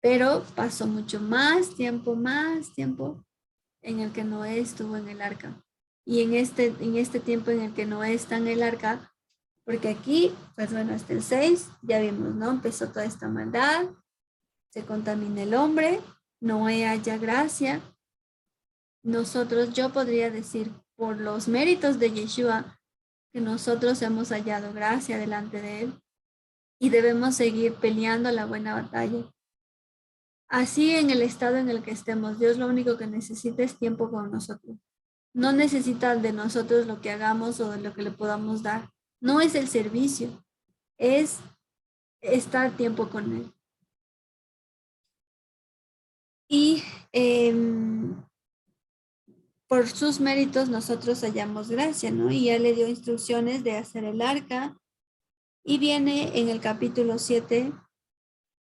pero pasó mucho más tiempo en el que Noé estuvo en el arca. Y en este tiempo en el que Noé está en el arca, porque aquí, pues bueno, hasta el 6, ya vimos, ¿no? Empezó toda esta maldad, se contamina el hombre, Noé halla gracia. Nosotros, yo podría decir, por los méritos de Yeshua, que nosotros hemos hallado gracia delante de él y debemos seguir peleando la buena batalla. Así en el estado en el que estemos, Dios lo único que necesita es tiempo con nosotros. No necesita de nosotros lo que hagamos o de lo que le podamos dar. No es el servicio, es estar tiempo con él. Y por sus méritos nosotros hallamos gracia, ¿no? Y él le dio instrucciones de hacer el arca. Y viene en el capítulo 7,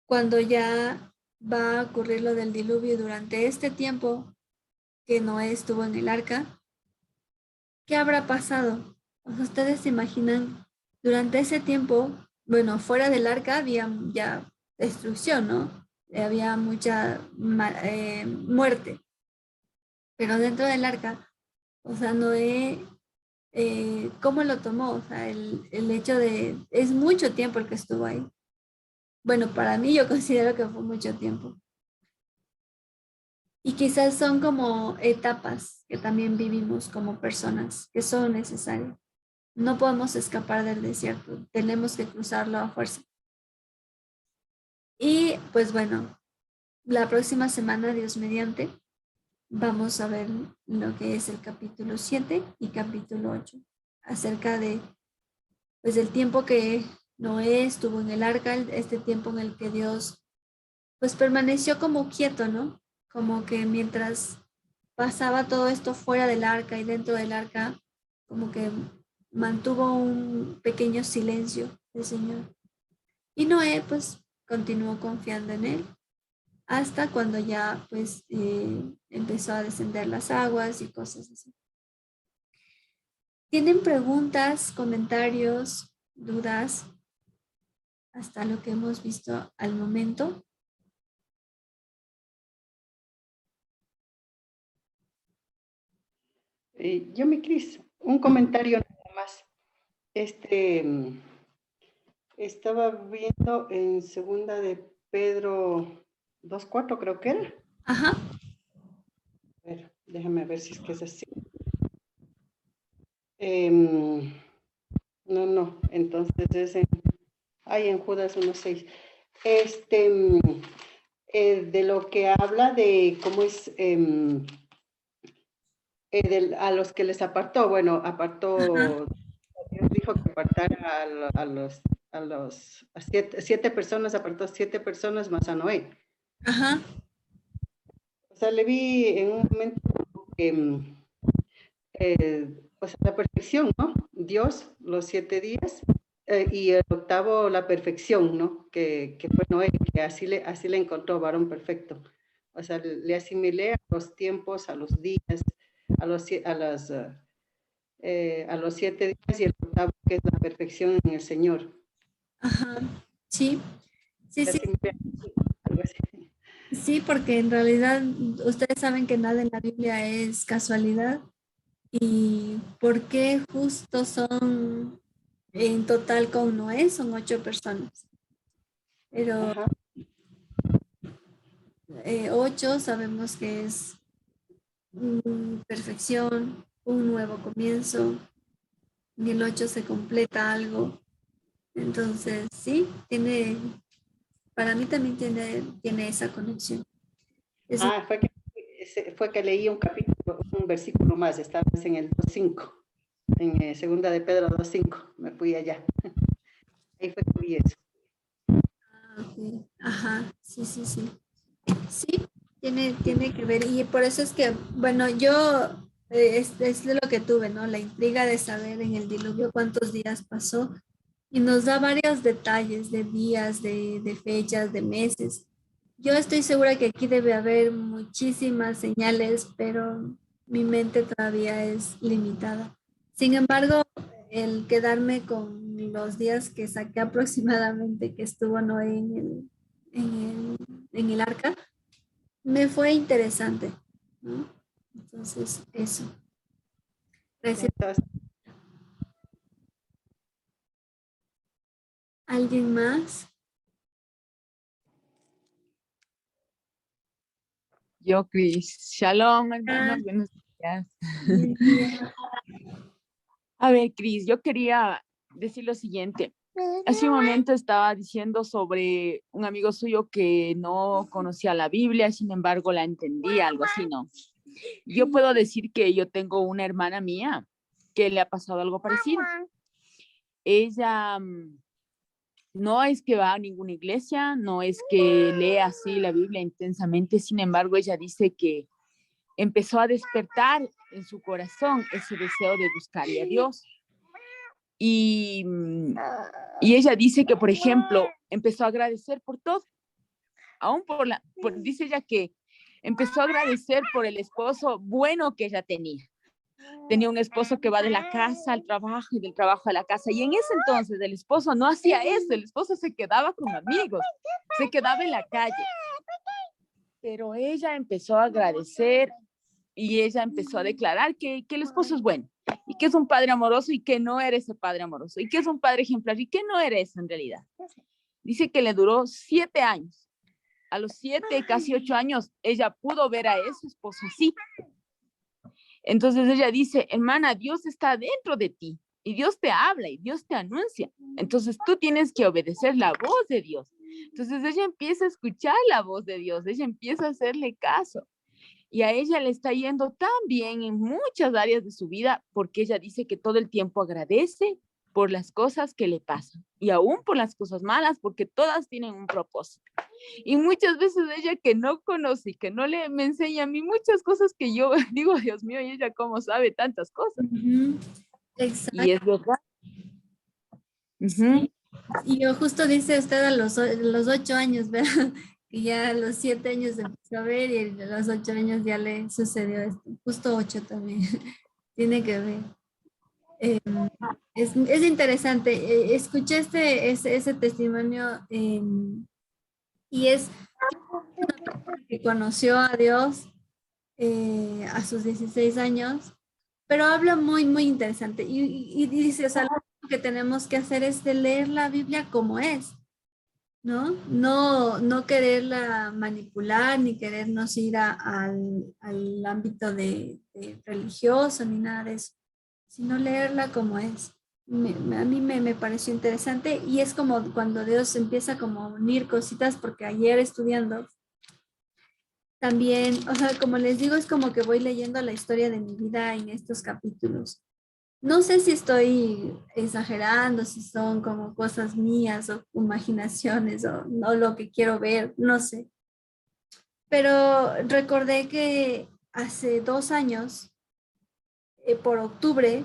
cuando ya va a ocurrir lo del diluvio. Durante este tiempo que Noé estuvo en el arca, ¿qué habrá pasado? O sea, ustedes se imaginan, durante ese tiempo, bueno, fuera del arca había ya destrucción, ¿no? Había mucha muerte, pero dentro del arca, o sea, Noé, ¿cómo lo tomó? O sea, el hecho de, es mucho tiempo el que estuvo ahí. Bueno, para mí yo considero que fue mucho tiempo. Y quizás son como etapas que también vivimos como personas, que son necesarias. No podemos escapar del desierto, tenemos que cruzarlo a fuerza. Y pues bueno, la próxima semana, Dios mediante, vamos a ver lo que es el capítulo 7 y capítulo 8, acerca de, pues, el tiempo que Noé estuvo en el arca, este tiempo en el que Dios, pues, permaneció como quieto, ¿no? Como que mientras pasaba todo esto fuera del arca y dentro del arca, como que mantuvo un pequeño silencio el Señor. Y Noé, pues, continuó confiando en él hasta cuando ya, pues, empezó a descender las aguas y cosas así. ¿Tienen preguntas, comentarios, dudas hasta lo que hemos visto al momento? Yo, mi Cris, un comentario nada más. Estaba viendo en segunda de Pedro 2:4, creo que era. Ajá, A ver, déjame ver si es que es así. Em, no, entonces es en Judas 1:6. De lo que habla de cómo es a los que les apartó, bueno, ajá, Dios dijo que apartara a siete personas, apartó 7 personas más a Noé. ajá, O sea, le vi en un momento que, o sea, la perfección, ¿no? Dios, los 7 días, y el octavo, la perfección, ¿no? Que fue Noé, que así le encontró varón perfecto. O sea, le asimilé a los tiempos, a los días, a los 7 días y el octavo, que es la perfección en el Señor. ajá. Sí, sí, Le sí, asimilé algo así. sí, porque en realidad ustedes saben que nada en la Biblia es casualidad. ¿Y por qué justo son en total con Noé? Son 8 personas. Pero Ajá. 8 sabemos que es perfección, un nuevo comienzo. En el 8 se completa algo. Entonces, sí, para mí también tiene esa conexión. Eso, Ah, fue que leí un capítulo, un versículo más, estabas en el 2.5, en segunda de Pedro 2.5, me fui allá. Ahí fue que vi eso. ok. Ajá, sí, sí, sí. Sí, tiene que ver. Y por eso es que, bueno, yo es de lo que tuve, ¿no? La intriga de saber en el diluvio cuántos días pasó. Y nos da varios detalles de días, de fechas, de meses. Yo estoy segura que aquí debe haber muchísimas señales, pero mi mente todavía es limitada. Sin embargo, el quedarme con los días que saqué aproximadamente que estuvo Noé en en el arca, me fue interesante, ¿no? Entonces, eso. Gracias. Entonces, ¿Alguien más? Yo, Cris. Shalom, Ah, hermanos, buenos días. buen día. A ver, Cris, yo quería decir lo siguiente. Hace un momento estaba diciendo sobre un amigo suyo que no conocía la Biblia, sin embargo la entendía, algo así, ¿no? Yo puedo decir que yo tengo una hermana mía que le ha pasado algo parecido. Ella no es que va a ninguna iglesia, no es que lee así la Biblia intensamente, sin embargo ella dice que empezó a despertar en su corazón ese deseo de buscarle a Dios. Y ella dice que, por ejemplo, empezó a agradecer por todo, aún dice ella que empezó a agradecer por el esposo bueno que ella tenía. Tenía un esposo que va de la casa al trabajo y del trabajo a la casa. Y en ese entonces el esposo no hacía eso, el esposo se quedaba con amigos, se quedaba en la calle. Pero ella empezó a agradecer y ella empezó a declarar que el esposo es bueno y que es un padre amoroso y que no era ese padre amoroso y que es un padre ejemplar y que no era eso en realidad. Dice que le duró 7 años. A los 7, casi 8 años, ella pudo ver a ese esposo así. Entonces ella dice, hermana, Dios está dentro de ti y Dios te habla y Dios te anuncia. Entonces tú tienes que obedecer la voz de Dios. Entonces ella empieza a escuchar la voz de Dios, ella empieza a hacerle caso. Y a ella le está yendo tan bien en muchas áreas de su vida porque ella dice que todo el tiempo agradece por las cosas que le pasan y aún por las cosas malas porque todas tienen un propósito. Y muchas veces ella que no conoce y que no me enseña a mí muchas cosas que yo digo, Dios mío, y ella cómo sabe tantas cosas. Exacto. Y es verdad. Sí. Y yo justo dice usted a los 8 años, ¿verdad? Que ya a los 7 años empezó a ver y a los 8 años ya le sucedió esto. Justo 8 también. Tiene que ver. Es interesante. Escuché ese testimonio y es que conoció a Dios a sus 16 años, pero habla muy, muy interesante. Y dice, o sea, lo que tenemos que hacer es de leer la Biblia como es, ¿no? No quererla manipular ni querernos ir al ámbito de religioso ni nada de eso, sino leerla como es. A mí me pareció interesante y es como cuando Dios empieza como a unir cositas, porque ayer estudiando también, o sea, como les digo, es como que voy leyendo la historia de mi vida en estos capítulos. No sé si estoy exagerando, si son como cosas mías o imaginaciones o no lo que quiero ver, no sé. Pero recordé que hace 2 años, por octubre,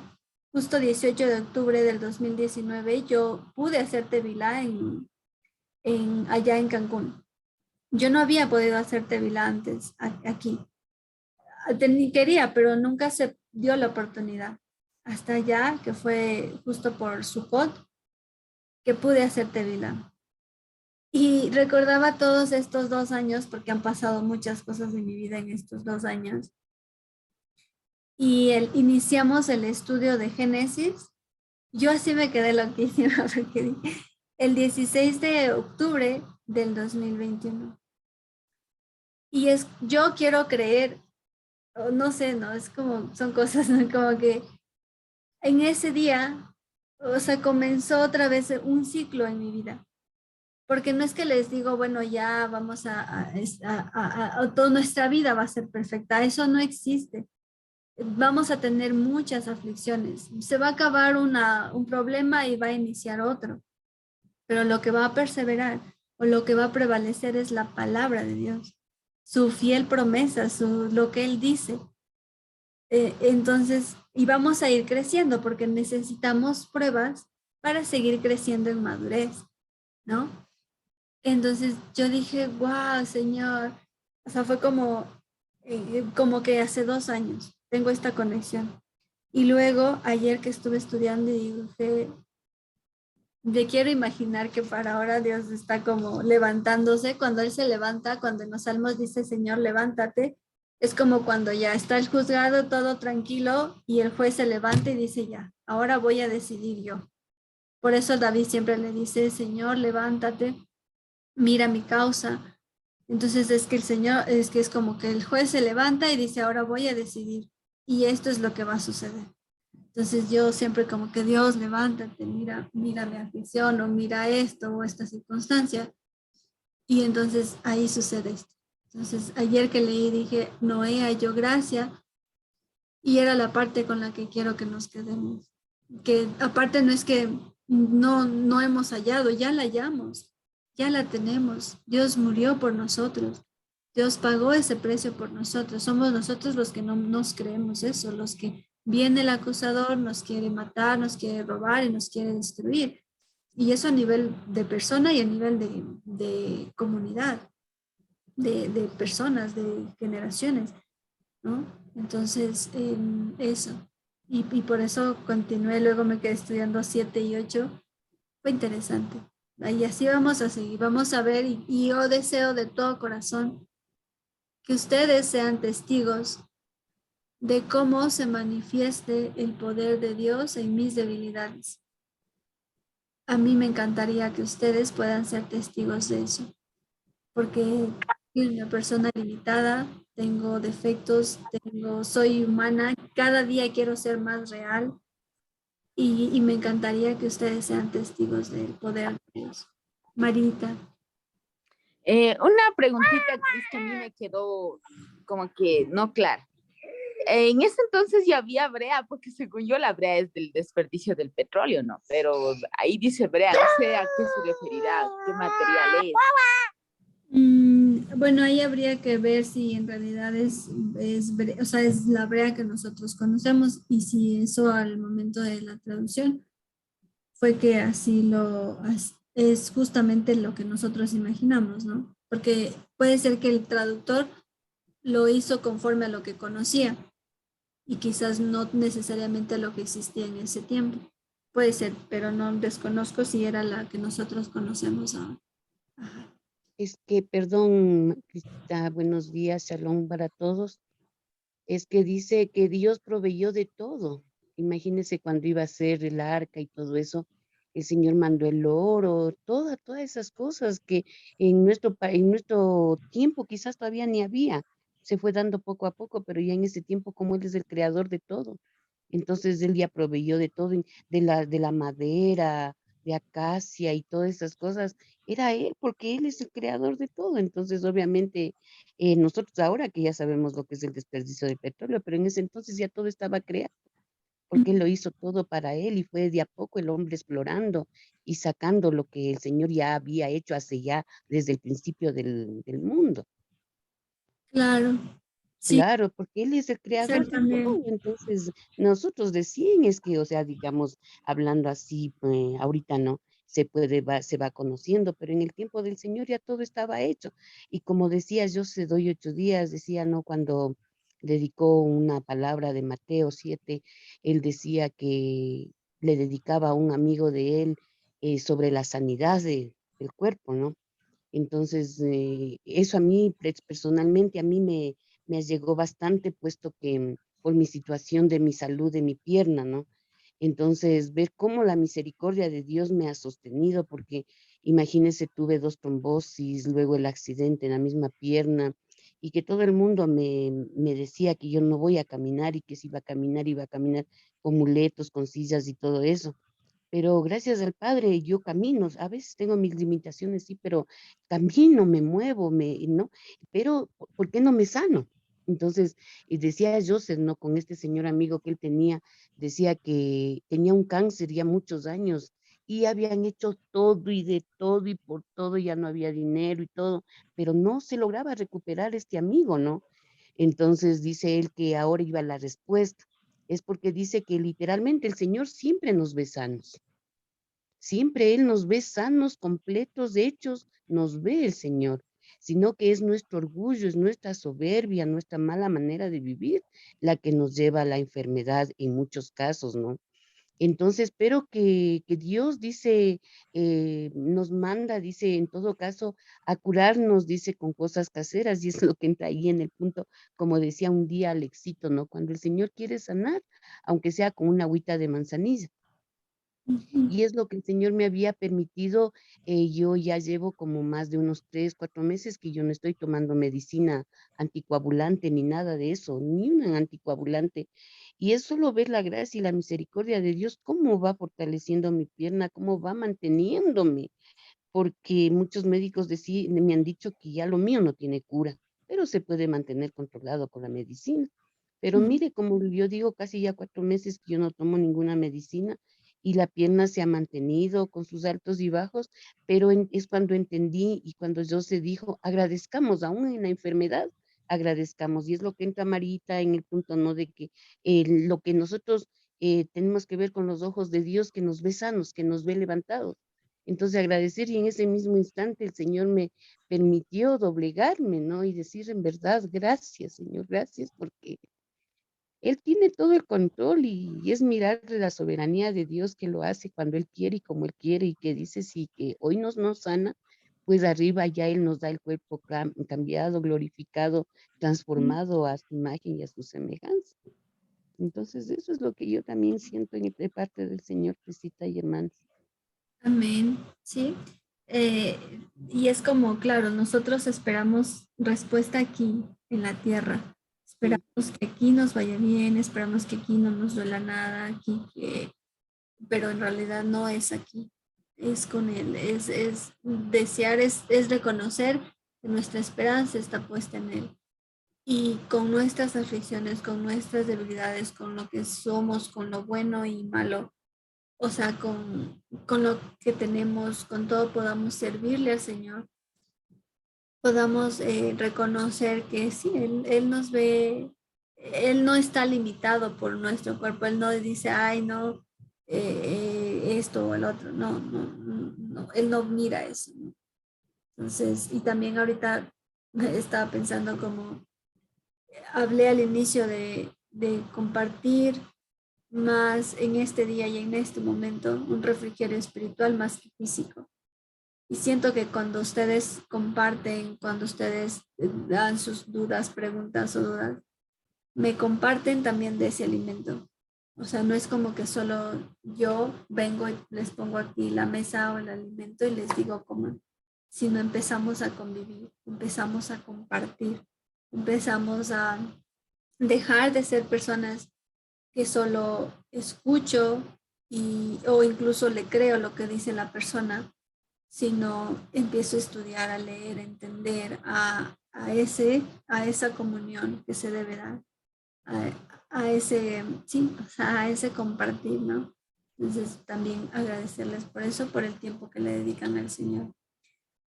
justo 18 de octubre del 2019, yo pude hacer Tevilá allá en Cancún. Yo no había podido hacer Tevilá antes aquí. Quería, pero nunca se dio la oportunidad. Hasta allá, que fue justo por Sukkot, que pude hacer Tevilá. Y recordaba todos estos 2 años, porque han pasado muchas cosas en mi vida en estos 2 años. Y iniciamos el estudio de Génesis. Yo así me quedé loquísima, porque el 16 de octubre del 2021. Y yo quiero creer, no sé, no, es como, son cosas, ¿no? Como que en ese día, o sea, comenzó otra vez un ciclo en mi vida. porque no es que les digo, bueno, ya vamos toda nuestra vida va a ser perfecta, eso no existe. Vamos a tener muchas aflicciones, se va a acabar un problema y va a iniciar otro, pero lo que va a perseverar o lo que va a prevalecer es la palabra de Dios, su fiel promesa, lo que Él dice. Entonces, y vamos a ir creciendo porque necesitamos pruebas para seguir creciendo en madurez, ¿no? Entonces yo dije, wow, Señor, o sea, fue como que hace 2 años tengo esta conexión. Y luego, ayer que estuve estudiando y dije, me quiero imaginar que para ahora Dios está como levantándose. Cuando Él se levanta, cuando en los Salmos dice, Señor, levántate, es como cuando ya está el juzgado todo tranquilo y el juez se levanta y dice, ya, ahora voy a decidir yo. Por eso David siempre le dice, Señor, levántate, mira mi causa. Entonces es que el Señor, es que es como que el juez se levanta y dice, ahora voy a decidir. Y esto es lo que va a suceder. Entonces yo siempre como que Dios, levántate, mira mi aflicción o mira esto o esta circunstancia. Y entonces ahí sucede esto. Entonces ayer que leí dije, Noé halló gracia y era la parte con la que quiero que nos quedemos. Que aparte no es que no hemos hallado, ya la hallamos, ya la tenemos. Dios murió por nosotros. Dios pagó ese precio por nosotros. Somos nosotros los que no nos creemos eso, los que viene el acusador, nos quiere matar, nos quiere robar y nos quiere destruir. Y eso a nivel de persona y a nivel de comunidad, de personas, de generaciones, ¿no? Entonces, eso. Y por eso continué, luego me quedé estudiando 7 y 8. Fue interesante. Y así vamos a seguir, vamos a ver, y yo deseo de todo corazón que ustedes sean testigos de cómo se manifieste el poder de Dios en mis debilidades. A mí me encantaría que ustedes puedan ser testigos de eso, porque soy una persona limitada, tengo defectos, soy humana, cada día quiero ser más real y me encantaría que ustedes sean testigos del poder de Dios. Marita. Una preguntita Cris, que a mí me quedó como que no clara. En ese entonces ya había brea, porque según yo la brea es del desperdicio del petróleo, ¿no? Pero ahí dice brea, no sé a qué se referirá, qué material es. Bueno, ahí habría que ver si en realidad o sea, es la brea que nosotros conocemos y si eso al momento de la traducción fue que es justamente lo que nosotros imaginamos, ¿no? Porque puede ser que el traductor lo hizo conforme a lo que conocía y quizás no necesariamente lo que existía en ese tiempo. Puede ser, pero no desconozco si era la que nosotros conocemos ahora. Ajá. Es que, perdón, Crista, buenos días, shalom para todos. Es que dice que Dios proveyó de todo. Imagínense cuando iba a ser el arca y todo eso, el Señor mandó el oro, todas esas cosas que en nuestro tiempo quizás todavía ni había. Se fue dando poco a poco, pero ya en ese tiempo, como Él es el creador de todo, entonces Él ya proveyó de todo, de la madera, de acacia y todas esas cosas. Era Él, porque Él es el creador de todo. Entonces, obviamente, nosotros ahora que ya sabemos lo que es el desperdicio de petróleo, pero en ese entonces ya todo estaba creado, porque Él lo hizo todo para Él y fue de a poco el hombre explorando y sacando lo que el Señor ya había hecho hace ya desde el principio del mundo. Claro, sí, Claro, porque Él es el creador de todo. exactamente. Entonces, nosotros decían es que, o sea, digamos, hablando así, ahorita no, se va conociendo, pero en el tiempo del Señor ya todo estaba hecho. Y como decías, yo se doy 8 días, decía, ¿no? Cuando dedicó una palabra de Mateo 7, él decía que le dedicaba a un amigo de él sobre la sanidad del cuerpo, ¿no? Entonces, eso a mí personalmente, a mí me llegó bastante, puesto que por mi situación de mi salud, de mi pierna, ¿no? Entonces, ver cómo la misericordia de Dios me ha sostenido, porque imagínese, tuve 2 trombosis, luego el accidente en la misma pierna, y que todo el mundo me decía que yo no voy a caminar y que si iba a caminar, iba a caminar con muletos, con sillas y todo eso. pero gracias al Padre yo camino. A veces tengo mis limitaciones, sí, pero camino, me muevo, ¿no? Pero, ¿por qué no me sano? Entonces, y decía Joseph, ¿no? Con este señor amigo que él tenía, decía que tenía un cáncer ya muchos años y habían hecho todo y de todo y por todo, ya no había dinero y todo, pero no se lograba recuperar este amigo, ¿no? Entonces dice él que ahora iba la respuesta. Es porque dice que literalmente el Señor siempre nos ve sanos. Siempre Él nos ve sanos, completos, hechos, nos ve el Señor, sino que es nuestro orgullo, es nuestra soberbia, nuestra mala manera de vivir la que nos lleva a la enfermedad en muchos casos, ¿no? Entonces, espero que Dios dice, nos manda, dice, en todo caso, a curarnos, dice, con cosas caseras, y es lo que entra ahí en el punto, como decía un día Alexito, ¿no? Cuando el Señor quiere sanar, aunque sea con una agüita de manzanilla. Ujú. Y es lo que el Señor me había permitido. Yo ya llevo como más de unos 3, 4 meses que yo no estoy tomando medicina anticoagulante ni nada de eso, ni un anticoagulante. Y es solo ver la gracia y la misericordia de Dios, cómo va fortaleciendo mi pierna, cómo va manteniéndome, porque muchos médicos me han dicho que ya lo mío no tiene cura, pero se puede mantener controlado con la medicina. Pero Ujú. mire, como yo digo, casi ya 4 meses que yo no tomo ninguna medicina y la pierna se ha mantenido con sus altos y bajos, pero es cuando entendí y cuando yo se dijo, agradezcamos aún en la enfermedad, agradezcamos. Y es lo que entra Marita en el punto, ¿no? De que lo que nosotros tenemos que ver con los ojos de Dios, que nos ve sanos, que nos ve levantados. Entonces agradecer y en ese mismo instante el Señor me permitió doblegarme, ¿no? Y decir en verdad, gracias, Señor, gracias, porque Él tiene todo el control y es mirar la soberanía de Dios que lo hace cuando Él quiere y como Él quiere y que dice, sí, que hoy nos sana, pues arriba ya Él nos da el cuerpo cambiado, glorificado, transformado a su imagen y a su semejanza. Entonces eso es lo que yo también siento de parte del Señor, Crisita y hermanos. Amén, sí. Eh, y es como, claro, nosotros esperamos respuesta aquí en la tierra. Sí, Esperamos que aquí nos vaya bien, esperamos que aquí no nos duela nada, pero en realidad no es aquí. Es con Él, es desear, es reconocer que nuestra esperanza está puesta en Él. Y con nuestras aflicciones, con nuestras debilidades, con lo que somos, con lo bueno y malo, o sea, con lo que tenemos, con todo podamos servirle al Señor, podamos reconocer que sí, él nos ve, Él no está limitado por nuestro cuerpo, Él no dice, ay, no, esto o el otro, no, Él no mira eso, ¿no? Entonces, y también ahorita estaba pensando como hablé al inicio de compartir más en este día y en este momento un refrigerio espiritual más que físico. Y siento que cuando ustedes comparten, cuando ustedes dan sus dudas, preguntas o dudas, me comparten también de ese alimento. O sea, no es como que solo yo vengo y les pongo aquí la mesa o el alimento y les digo coman, sino empezamos a convivir, empezamos a compartir, empezamos a dejar de ser personas que solo escucho o incluso le creo lo que dice la persona, sino empiezo a estudiar, a leer, a entender, a esa comunión que se debe dar, a, a ese, sí, o sea, a ese compartir, ¿no? Entonces también agradecerles por eso, por el tiempo que le dedican al Señor.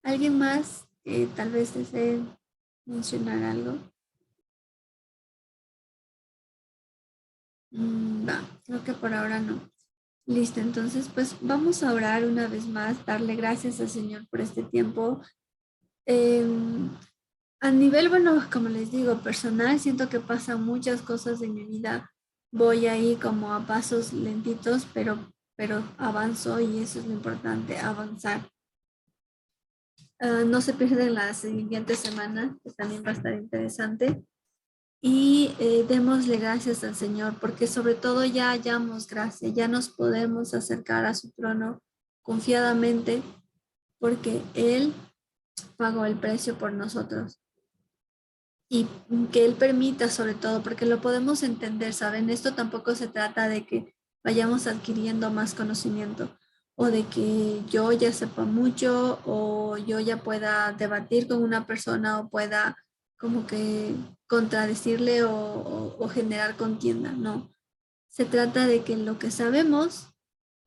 ¿Alguien más que tal vez desee mencionar algo? Va, creo que por ahora no. Listo, entonces pues vamos a orar una vez más, darle gracias al Señor por este tiempo. Eh, a nivel, bueno, como les digo, personal, siento que pasan muchas cosas en mi vida. Voy ahí como a pasos lentitos, pero avanzo y eso es lo importante, avanzar. No se pierden la siguiente semana, que también va a estar interesante. Y démosle gracias al Señor, porque sobre todo ya hallamos gracia, ya nos podemos acercar a su trono confiadamente, porque Él pagó el precio por nosotros. Y que Él permita sobre todo, porque lo podemos entender, ¿saben? Esto tampoco se trata de que, vayamos adquiriendo más conocimiento, o de que yo ya sepa mucho, o yo ya pueda debatir con una persona, o pueda como que contradecirle o generar contienda. No, se trata de que lo que sabemos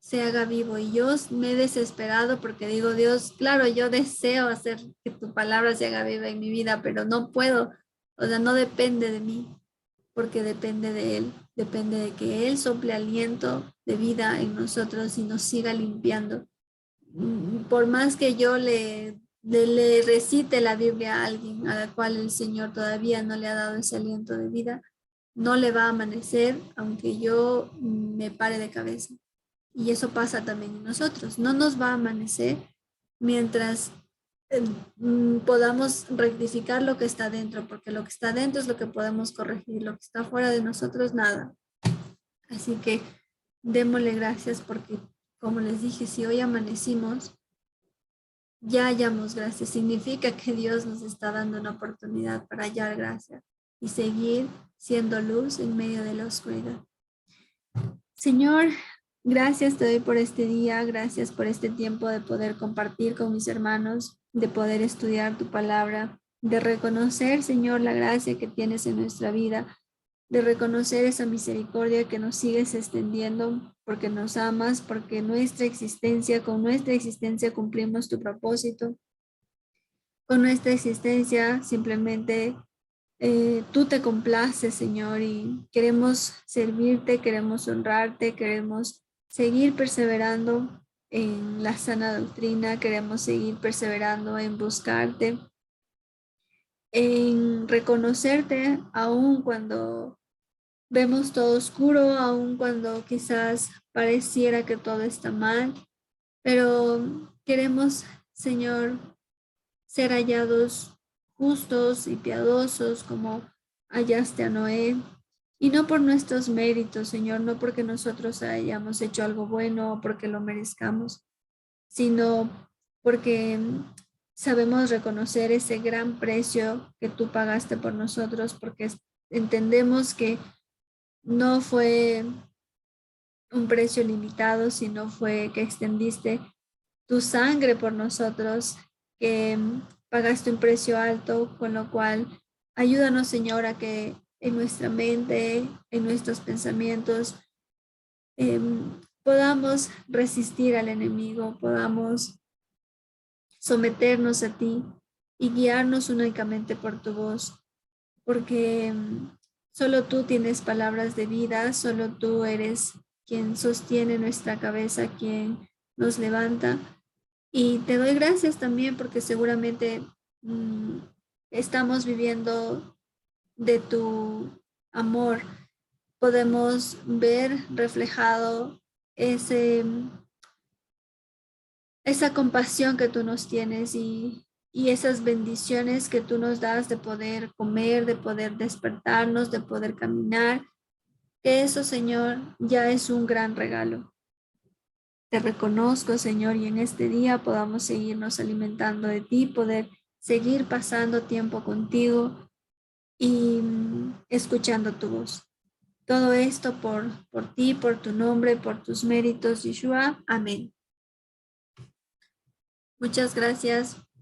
se haga vivo. Y yo me he desesperado porque digo, Dios, claro, yo deseo hacer que tu palabra se haga viva en mi vida, pero no puedo, o sea, no depende de mí, porque depende de Él, depende de que Él sople aliento de vida en nosotros y nos siga limpiando. Por más que yo le recite la Biblia a alguien a la cual el Señor todavía no le ha dado ese aliento de vida, no le va a amanecer aunque yo me pare de cabeza. Y eso pasa también en nosotros. No nos va a amanecer mientras podamos rectificar lo que está dentro, porque lo que está dentro es lo que podemos corregir, lo que está fuera de nosotros, nada. Así que démosle gracias porque, como les dije, si hoy amanecimos, ya hallamos gracias. Significa que Dios nos está dando una oportunidad para hallar gracia y seguir siendo luz en medio de la oscuridad. Señor, gracias te doy por este día, gracias por este tiempo de poder compartir con mis hermanos, de poder estudiar tu palabra, de reconocer, Señor, la gracia que tienes en nuestra vida, de reconocer esa misericordia que nos sigues extendiendo, porque nos amas, porque con nuestra existencia cumplimos tu propósito. Con nuestra existencia simplemente tú te complaces, Señor, y queremos servirte, queremos honrarte, queremos seguir perseverando en la sana doctrina, queremos seguir perseverando en buscarte, en reconocerte, aun cuando vemos todo oscuro, aun cuando quizás pareciera que todo está mal, pero queremos, Señor, ser hallados justos y piadosos como hallaste a Noé, y no por nuestros méritos, Señor, no porque nosotros hayamos hecho algo bueno o porque lo merezcamos, sino porque sabemos reconocer ese gran precio que tú pagaste por nosotros, porque entendemos que no fue un precio limitado, sino fue que extendiste tu sangre por nosotros, que pagaste un precio alto, con lo cual ayúdanos, Señor, a que en nuestra mente, en nuestros pensamientos, podamos resistir al enemigo, podamos someternos a ti y guiarnos únicamente por tu voz, porque solo tú tienes palabras de vida, solo tú eres quien sostiene nuestra cabeza, quien nos levanta. Y te doy gracias también porque seguramente estamos viviendo de tu amor. Podemos ver reflejado esa compasión que tú nos tienes y esas bendiciones que tú nos das de poder comer, de poder despertarnos, de poder caminar. Que eso, Señor, ya es un gran regalo. Te reconozco, Señor, y en este día podamos seguirnos alimentando de ti, poder seguir pasando tiempo contigo y escuchando tu voz. Todo esto por ti, por tu nombre, por tus méritos, Yeshua. Amén. Muchas gracias.